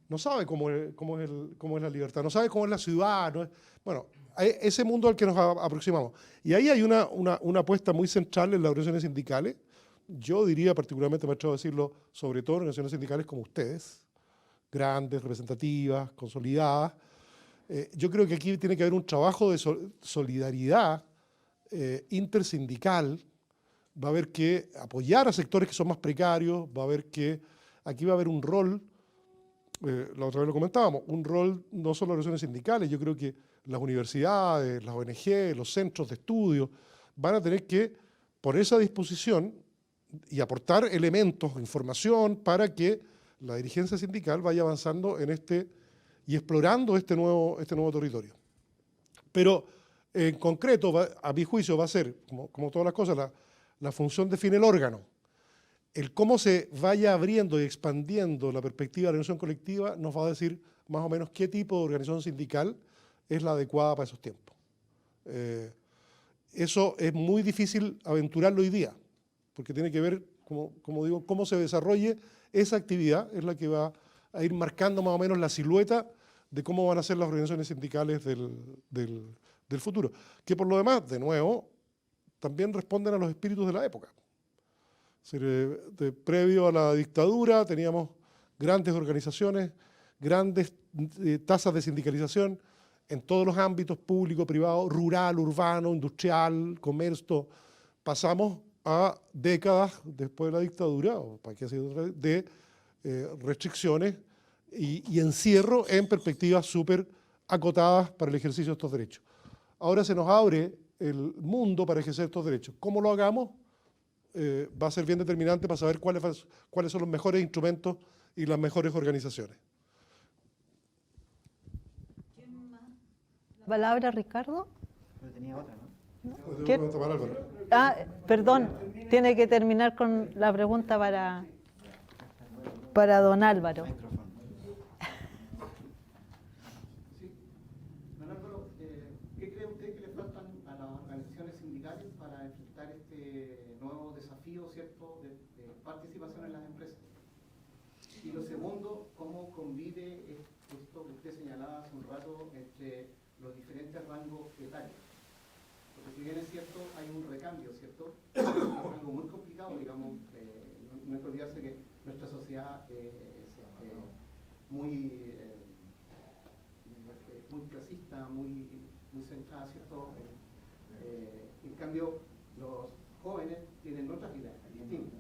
No sabe cómo es la libertad, no sabe cómo es la ciudad. Bueno, ese mundo al que nos aproximamos. Y ahí hay una apuesta muy central en las organizaciones sindicales. Yo diría particularmente, me atrevo a decirlo, sobre todo en organizaciones sindicales como ustedes, grandes, representativas, consolidadas, Yo creo que aquí tiene que haber un trabajo de solidaridad intersindical. Va a haber que apoyar a sectores que son más precarios, va a haber que, aquí va a haber un rol, la otra vez lo comentábamos, un rol no solo de las organizaciones sindicales, yo creo que las universidades, las ONG, los centros de estudio van a tener que ponerse a disposición y aportar elementos, información, para que la dirigencia sindical vaya avanzando en y explorando este nuevo territorio. Pero en concreto, a mi juicio, va a ser, como todas las cosas, la función define el órgano. El cómo se vaya abriendo y expandiendo la perspectiva de la organización colectiva nos va a decir más o menos qué tipo de organización sindical es la adecuada para esos tiempos. Eso es muy difícil aventurarlo hoy día, porque tiene que ver, como digo, cómo se desarrolle esa actividad, es la que va a ir marcando más o menos la silueta de cómo van a ser las organizaciones sindicales del futuro. Que por lo demás, de nuevo, también responden a los espíritus de la época. Es decir, previo a la dictadura teníamos grandes organizaciones, grandes tasas de sindicalización en todos los ámbitos, público, privado, rural, urbano, industrial, comercio. Pasamos a décadas después de la dictadura, o para qué decir, de restricciones y encierro en perspectivas súper acotadas para el ejercicio de estos derechos. Ahora se nos abre el mundo para ejercer estos derechos. ¿Cómo lo hagamos? Va a ser bien determinante para saber cuáles son los mejores instrumentos y las mejores organizaciones. ¿La palabra, Ricardo? Pero tenía otra, ¿no? ¿Qué? Perdón, tiene que terminar con la pregunta para don Álvaro. Sí. Don Álvaro, ¿qué cree usted que le faltan a las organizaciones sindicales para enfrentar este nuevo desafío, cierto, de participación en las empresas? Y lo segundo, ¿cómo convive esto que usted señalaba hace un rato entre los diferentes rangos etarios? Porque si bien es cierto, hay un recambio, ¿cierto? Es algo muy complicado, digamos, no hay que olvidarse que nuestra sociedad es muy clasista, muy centrada, ¿cierto? En cambio, los jóvenes tienen otras ideas distintas.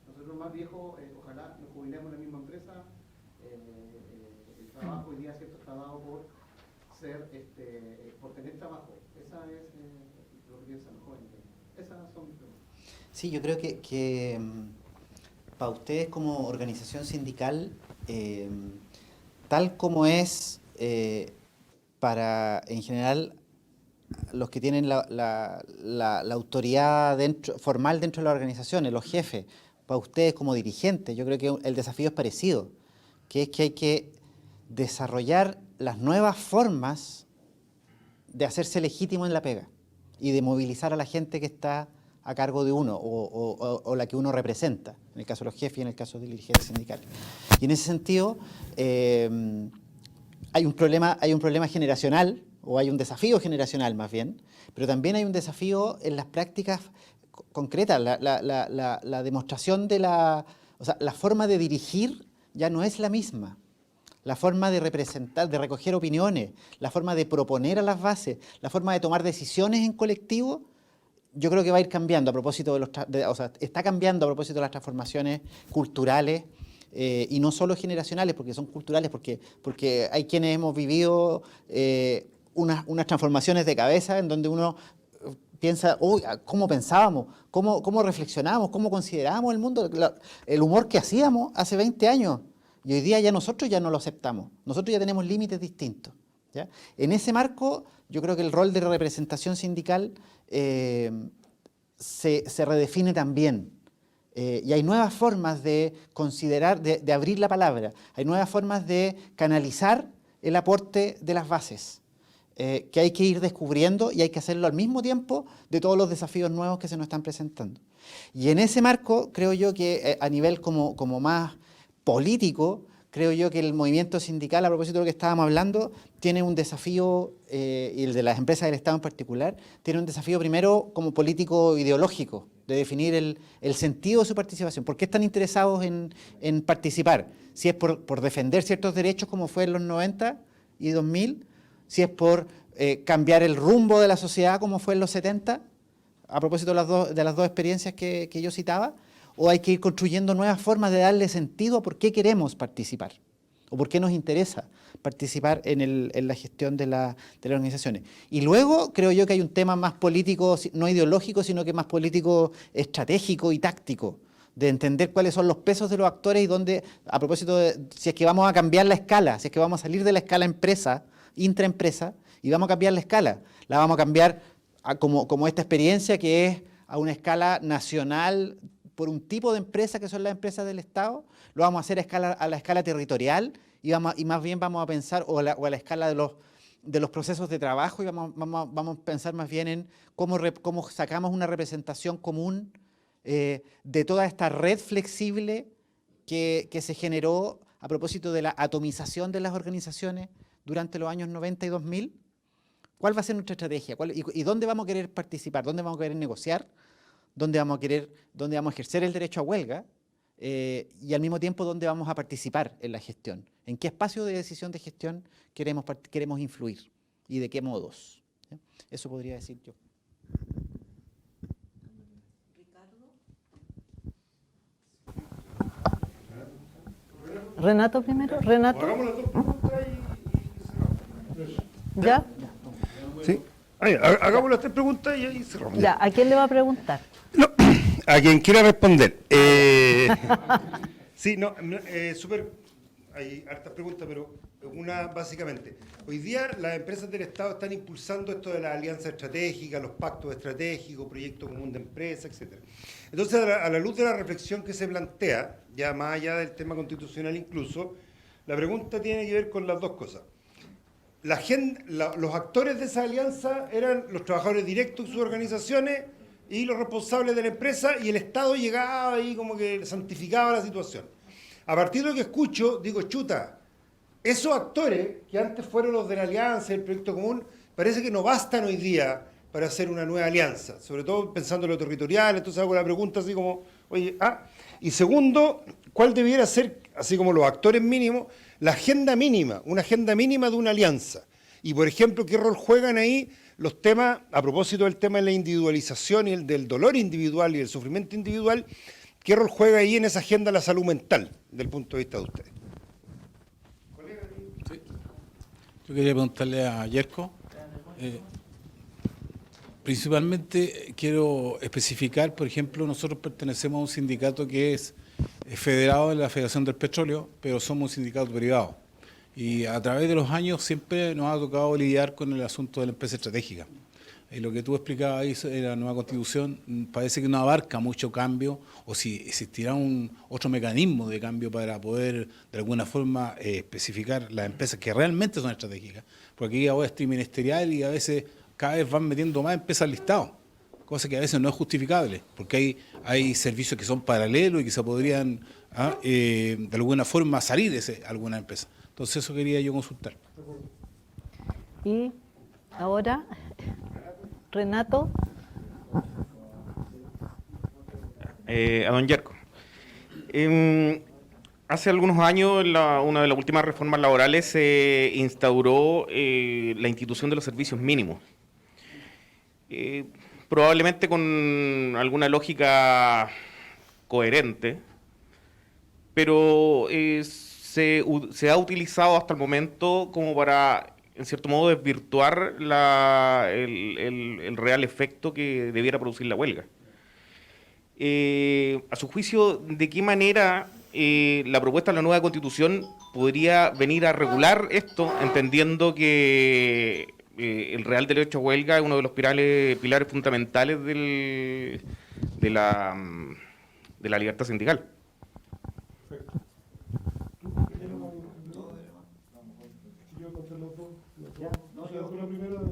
Nosotros más viejos, ojalá nos jubilemos en la misma empresa, el trabajo hoy día, ¿cierto?, está dado por tener trabajo. Esa es lo que piensan los jóvenes. Esas son mis preguntas. Sí, yo creo que para ustedes como organización sindical, tal como es para, en general, los que tienen la autoridad formal dentro de las organizaciones, los jefes, para ustedes como dirigentes, yo creo que el desafío es parecido, que es que hay que desarrollar las nuevas formas de hacerse legítimo en la pega y de movilizar a la gente que está a cargo de uno o la que uno representa, en el caso de los jefes y en el caso de dirigentes sindicales. Y en ese sentido hay un problema generacional, o hay un desafío generacional más bien, pero también hay un desafío en las prácticas concretas, la demostración de la forma de dirigir ya no es la misma. La forma de representar, de recoger opiniones, la forma de proponer a las bases, la forma de tomar decisiones en colectivo, yo creo que va a ir cambiando a propósito está cambiando a propósito de las transformaciones culturales y no solo generacionales, porque son culturales, porque hay quienes hemos vivido unas transformaciones de cabeza en donde uno piensa, uy, ¿cómo pensábamos? ¿Cómo reflexionábamos? ¿Cómo considerábamos el mundo? El humor que hacíamos hace 20 años. Y hoy día nosotros ya no lo aceptamos. Nosotros ya tenemos límites distintos, ¿ya? En ese marco, yo creo que el rol de representación sindical se redefine también. Y hay nuevas formas de considerar, de abrir la palabra. Hay nuevas formas de canalizar el aporte de las bases, que hay que ir descubriendo y hay que hacerlo al mismo tiempo de todos los desafíos nuevos que se nos están presentando. Y en ese marco, creo yo que a nivel como más político, creo yo que el movimiento sindical, a propósito de lo que estábamos hablando, tiene un desafío, y el de las empresas del Estado en particular, tiene un desafío primero como político ideológico, de definir el sentido de su participación. ¿Por qué están interesados en participar? Si es por defender ciertos derechos como fue en los 90 y 2000, si es por cambiar el rumbo de la sociedad como fue en los 70, a propósito de las dos experiencias que yo citaba, o hay que ir construyendo nuevas formas de darle sentido a por qué queremos participar o por qué nos interesa participar en la gestión de las organizaciones. Y luego creo yo que hay un tema más político, no ideológico, sino que más político, estratégico y táctico, de entender cuáles son los pesos de los actores y dónde, a propósito de si es que vamos a cambiar la escala, si es que vamos a salir de la escala empresa, intraempresa, y vamos a cambiar la escala. La vamos a cambiar como esta experiencia que es a una escala nacional por un tipo de empresa que son las empresas del Estado, lo vamos a hacer a la escala territorial y más bien vamos a pensar, o a la escala de los procesos de trabajo, y vamos a pensar más bien en cómo sacamos una representación común de toda esta red flexible que se generó a propósito de la atomización de las organizaciones durante los años 90 y 2000. ¿Cuál va a ser nuestra estrategia? ¿Y dónde vamos a querer participar? ¿Dónde vamos a querer negociar? ¿Dónde vamos a ejercer el derecho a huelga? Y al mismo tiempo, ¿dónde vamos a participar en la gestión? ¿En qué espacio de decisión de gestión queremos influir? ¿Y de qué modos? ¿Sí? Eso podría decir yo. Renato primero. Renato. Hagamos las dos preguntas y ¿Ya? Sí. Hagamos las tres preguntas y ahí cerramos. Ya, ¿a quién le va a preguntar? No, a quien quiera responder. Sí, no, súper, hay hartas preguntas, pero una básicamente. Hoy día las empresas del Estado están impulsando esto de la alianza estratégica, los pactos estratégicos, proyecto común de empresa, etc. Entonces, a la luz de la reflexión que se plantea, ya más allá del tema constitucional incluso, la pregunta tiene que ver con las dos cosas. Los actores de esa alianza eran los trabajadores directos y sus organizaciones y los responsables de la empresa, y el Estado llegaba ahí como que santificaba la situación. A partir de lo que escucho, digo, chuta, esos actores que antes fueron los de la alianza, el proyecto común, parece que no bastan hoy día para hacer una nueva alianza, sobre todo pensando en lo territorial. Entonces hago la pregunta así como, oye, y segundo, ¿cuál debiera ser, así como los actores mínimos, la agenda mínima, una agenda mínima de una alianza? Y, por ejemplo, ¿qué rol juegan ahí los temas, a propósito del tema de la individualización y el del dolor individual y el sufrimiento individual, qué rol juega ahí en esa agenda la salud mental, desde el punto de vista de ustedes? Sí. Yo quería preguntarle a Yerko. Principalmente quiero especificar, por ejemplo, nosotros pertenecemos a un sindicato que es federado de la Federación del Petróleo, pero somos un sindicato privado. Y a través de los años siempre nos ha tocado lidiar con el asunto de la empresa estratégica. Y lo que tú explicabas ahí de la nueva Constitución parece que no abarca mucho cambio, o si existirá otro mecanismo de cambio para poder de alguna forma especificar las empresas que realmente son estratégicas. Porque aquí ahora es triministerial y a veces cada vez van metiendo más empresas al listado, cosa que a veces no es justificable, porque hay servicios que son paralelos y que se podrían de alguna forma salir de alguna empresa. Entonces eso quería yo consultar. Y ahora, Renato. A don Yerko. Hace algunos años, una de las últimas reformas laborales se instauró la institución de los servicios mínimos. Probablemente con alguna lógica coherente, pero se ha utilizado hasta el momento como para, en cierto modo, desvirtuar el real efecto que debiera producir la huelga. A su juicio, ¿de qué manera la propuesta de la nueva Constitución podría venir a regular esto, entendiendo que el real derecho a huelga es uno de los pilares fundamentales de la libertad sindical?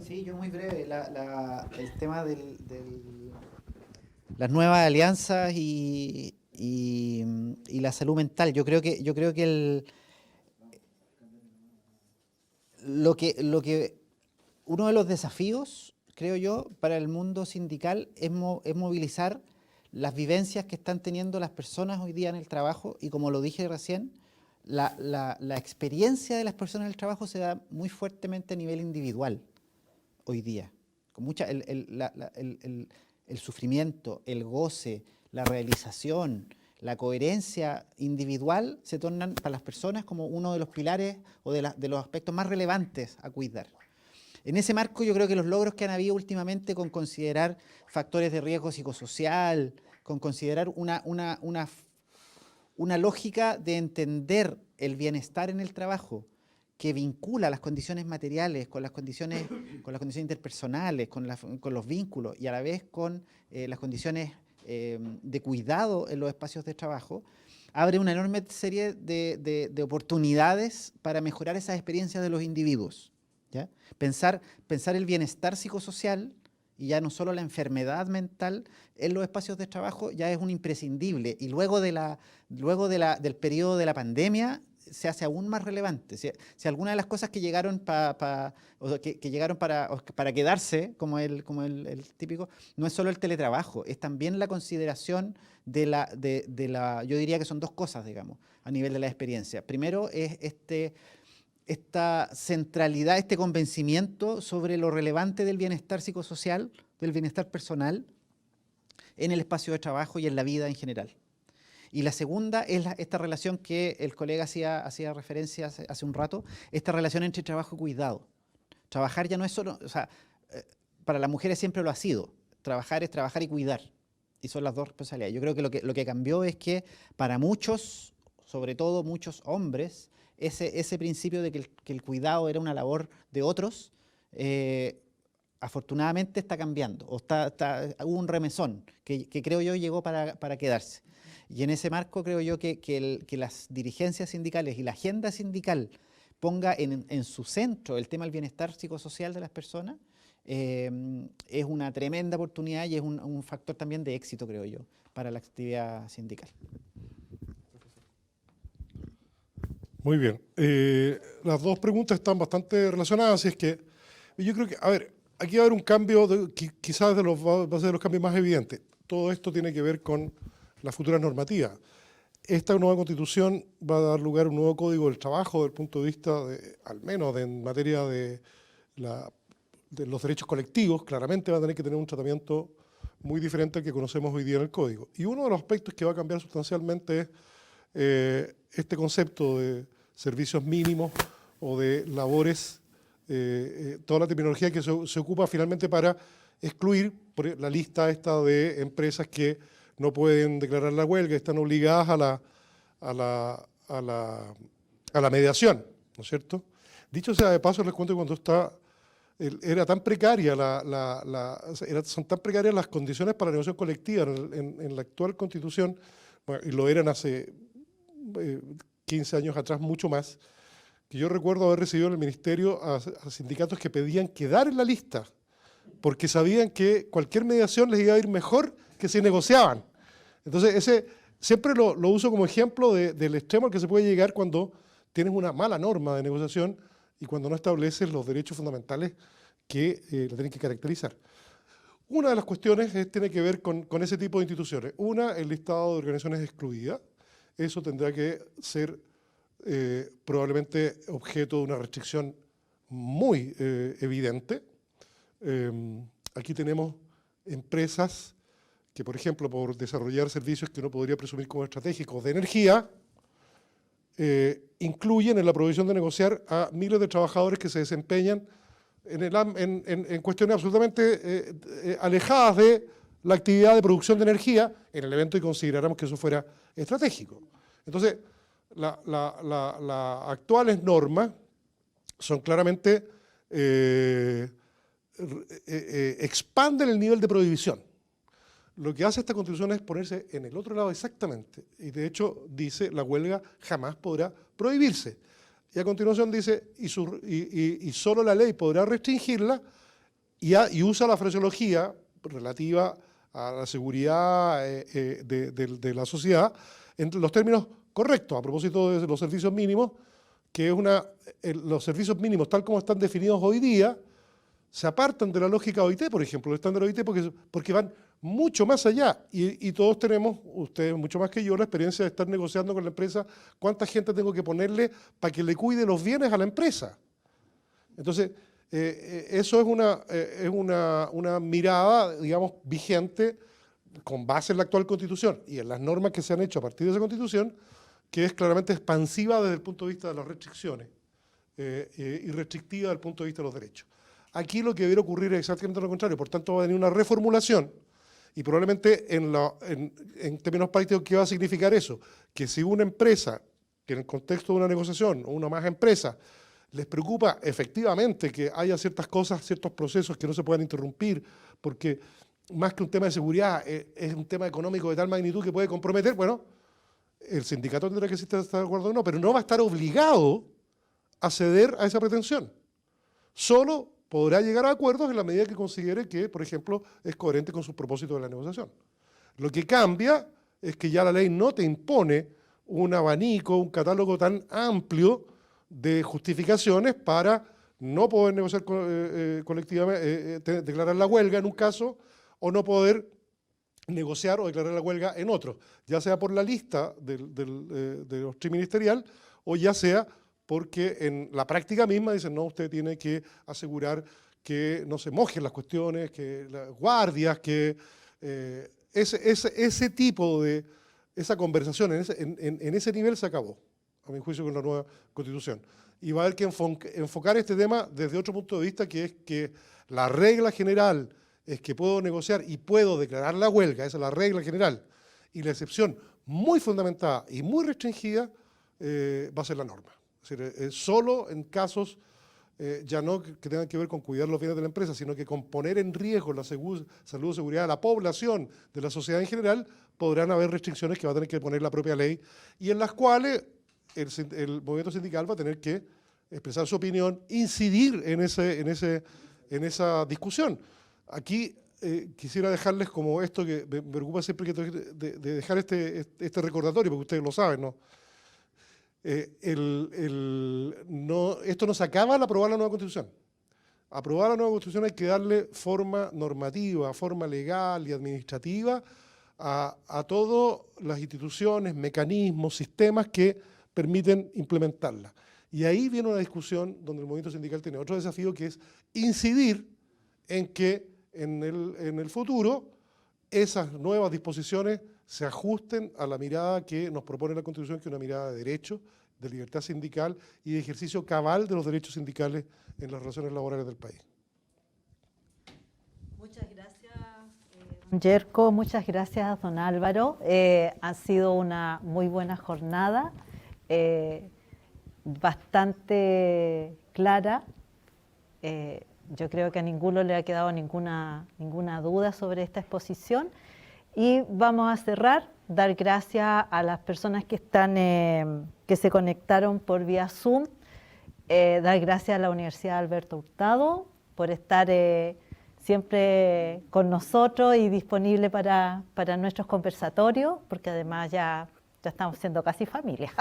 Sí, yo muy breve. El tema las nuevas alianzas y la salud mental. Yo creo que uno de los desafíos, creo yo, para el mundo sindical es movilizar las vivencias que están teniendo las personas hoy día en el trabajo y, como lo dije recién, la experiencia de las personas del trabajo se da muy fuertemente a nivel individual hoy día. Con mucha, el sufrimiento, el goce, la realización, la coherencia individual se tornan para las personas como uno de los pilares o de los aspectos más relevantes a cuidar. En ese marco yo creo que los logros que han habido últimamente con considerar factores de riesgo psicosocial, con considerar una lógica de entender el bienestar en el trabajo que vincula las condiciones materiales con las condiciones interpersonales, con los vínculos y a la vez con las condiciones de cuidado en los espacios de trabajo, abre una enorme serie de oportunidades para mejorar esas experiencias de los individuos, ¿ya? Pensar el bienestar psicosocial y ya no solo la enfermedad mental en los espacios de trabajo ya es un imprescindible, y luego del periodo de la pandemia se hace aún más relevante. Si algunas de las cosas que llegaron llegaron para quedarse, como el típico, no es solo el teletrabajo, es también la consideración yo diría que son dos cosas, digamos, a nivel de la experiencia. Primero es esta centralidad, este convencimiento sobre lo relevante del bienestar psicosocial, del bienestar personal en el espacio de trabajo y en la vida en general. Y la segunda es esta relación que el colega hacía referencia hace un rato, esta relación entre trabajo y cuidado. Trabajar ya no es solo, o sea, para las mujeres siempre lo ha sido. Trabajar es trabajar y cuidar. Y son las dos responsabilidades. Yo creo que lo que cambió es que para muchos, sobre todo muchos hombres, ese principio de que el cuidado era una labor de otros, afortunadamente está cambiando, o hubo un remesón que creo yo llegó para quedarse. Y en ese marco creo yo que las dirigencias sindicales y la agenda sindical ponga en su centro el tema del bienestar psicosocial de las personas, es una tremenda oportunidad y es un factor también de éxito, creo yo, para la actividad sindical. Muy bien. Las dos preguntas están bastante relacionadas, así es que yo creo que, a ver, aquí va a haber un cambio, quizás va a ser de los cambios más evidentes. Todo esto tiene que ver con la futura normativa. Esta nueva constitución va a dar lugar a un nuevo código del trabajo desde el punto de vista, al menos en materia de los derechos colectivos. Claramente va a tener que tener un tratamiento muy diferente al que conocemos hoy día en el código. Y uno de los aspectos que va a cambiar sustancialmente es este concepto de servicios mínimos o de labores, toda la terminología que se ocupa finalmente para excluir por la lista esta de empresas que no pueden declarar la huelga, están obligadas a la mediación, ¿no es cierto? Dicho sea de paso, les cuento que cuando era tan precaria son tan precarias las condiciones para la negociación colectiva en la actual Constitución, bueno, y lo eran hace 15 años atrás, mucho más, que yo recuerdo haber recibido en el ministerio a sindicatos que pedían quedar en la lista, porque sabían que cualquier mediación les iba a ir mejor que si negociaban. Entonces, siempre lo uso como ejemplo del extremo al que se puede llegar cuando tienes una mala norma de negociación y cuando no estableces los derechos fundamentales que la tienen que caracterizar. Una de las cuestiones tiene que ver con ese tipo de instituciones. Una, el listado de organizaciones excluidas. Eso tendrá que ser probablemente objeto de una restricción muy evidente. Aquí tenemos empresas que, por ejemplo, por desarrollar servicios que uno podría presumir como estratégicos de energía, incluyen en la provisión de negociar a miles de trabajadores que se desempeñan en cuestiones absolutamente alejadas de la actividad de producción de energía en el evento y consideráramos que eso fuera estratégico. Entonces, las actuales normas son claramente, expanden el nivel de prohibición. Lo que hace esta Constitución es ponerse en el otro lado exactamente, y de hecho dice la huelga jamás podrá prohibirse. Y a continuación dice, y solo la ley podrá restringirla, y usa la fraseología relativa a la seguridad de la sociedad en los términos correctos, a propósito de los servicios mínimos, que es los servicios mínimos tal como están definidos hoy día, se apartan de la lógica OIT, por ejemplo, el estándar OIT, porque van mucho más allá. Y todos tenemos, ustedes mucho más que yo, la experiencia de estar negociando con la empresa, cuánta gente tengo que ponerle para que le cuide los bienes a la empresa. Entonces, eso es una mirada, digamos, vigente con base en la actual Constitución y en las normas que se han hecho a partir de esa Constitución, que es claramente expansiva desde el punto de vista de las restricciones y restrictiva desde el punto de vista de los derechos. Aquí lo que debería ocurrir es exactamente lo contrario, por tanto va a venir una reformulación y probablemente en términos prácticos, ¿qué va a significar eso? Que si una empresa, que en el contexto de una negociación o una más empresa, les preocupa efectivamente que haya ciertas cosas, ciertos procesos que no se puedan interrumpir, porque más que un tema de seguridad, es un tema económico de tal magnitud que puede comprometer, bueno, el sindicato tendrá que estar de acuerdo o no, pero no va a estar obligado a ceder a esa pretensión. Solo podrá llegar a acuerdos en la medida que considere que, por ejemplo, es coherente con sus propósitos de la negociación. Lo que cambia es que ya la ley no te impone un abanico, un catálogo tan amplio de justificaciones para no poder negociar colectivamente, declarar la huelga en un caso, o no poder negociar o declarar la huelga en otro, ya sea por la lista de los triministerial o ya sea porque en la práctica misma dicen, no, usted tiene que asegurar que no se mojen las cuestiones, que las guardias, que ese tipo de, esa conversación en ese nivel se acabó, a mi juicio, con la nueva Constitución. Y va a haber que enfocar este tema desde otro punto de vista, que es que la regla general es que puedo negociar y puedo declarar la huelga, esa es la regla general, y la excepción muy fundamentada y muy restringida va a ser la norma. Es decir, solo en casos ya no que tengan que ver con cuidar los bienes de la empresa, sino que con poner en riesgo la salud y seguridad de la población, de la sociedad en general, podrán haber restricciones que va a tener que poner la propia ley y en las cuales el movimiento sindical va a tener que expresar su opinión, incidir en esa discusión. Aquí quisiera dejarles como esto que me preocupa siempre de dejar este recordatorio, porque ustedes lo saben, ¿no? Esto no se acaba al aprobar la nueva Constitución. Aprobar la nueva Constitución hay que darle forma normativa, forma legal y administrativa a todas las instituciones, mecanismos, sistemas que permiten implementarla. Y ahí viene una discusión donde el movimiento sindical tiene otro desafío, que es incidir en que en el futuro esas nuevas disposiciones se ajusten a la mirada que nos propone la Constitución, que es una mirada de derecho, de libertad sindical y de ejercicio cabal de los derechos sindicales en las relaciones laborales del país. Muchas gracias, don Yerko, muchas gracias, don Álvaro. Ha sido una muy buena jornada, bastante clara. Yo creo que a ninguno le ha quedado ninguna duda sobre esta exposición. Y vamos a cerrar, dar gracias a las personas que se conectaron por vía Zoom, dar gracias a la Universidad Alberto Hurtado por estar siempre con nosotros y disponible para nuestros conversatorios, porque además ya estamos siendo casi familia.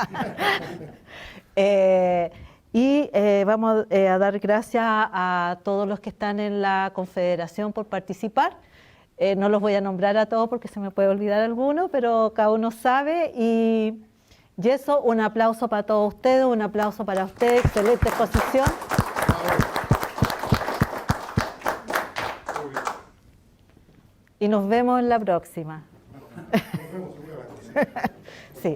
Y vamos a dar gracias a todos los que están en la Confederación por participar. No los voy a nombrar a todos porque se me puede olvidar alguno, pero cada uno sabe. Y eso, un aplauso para todos ustedes, un aplauso para ustedes, excelente exposición. Y nos vemos en la próxima. Sí.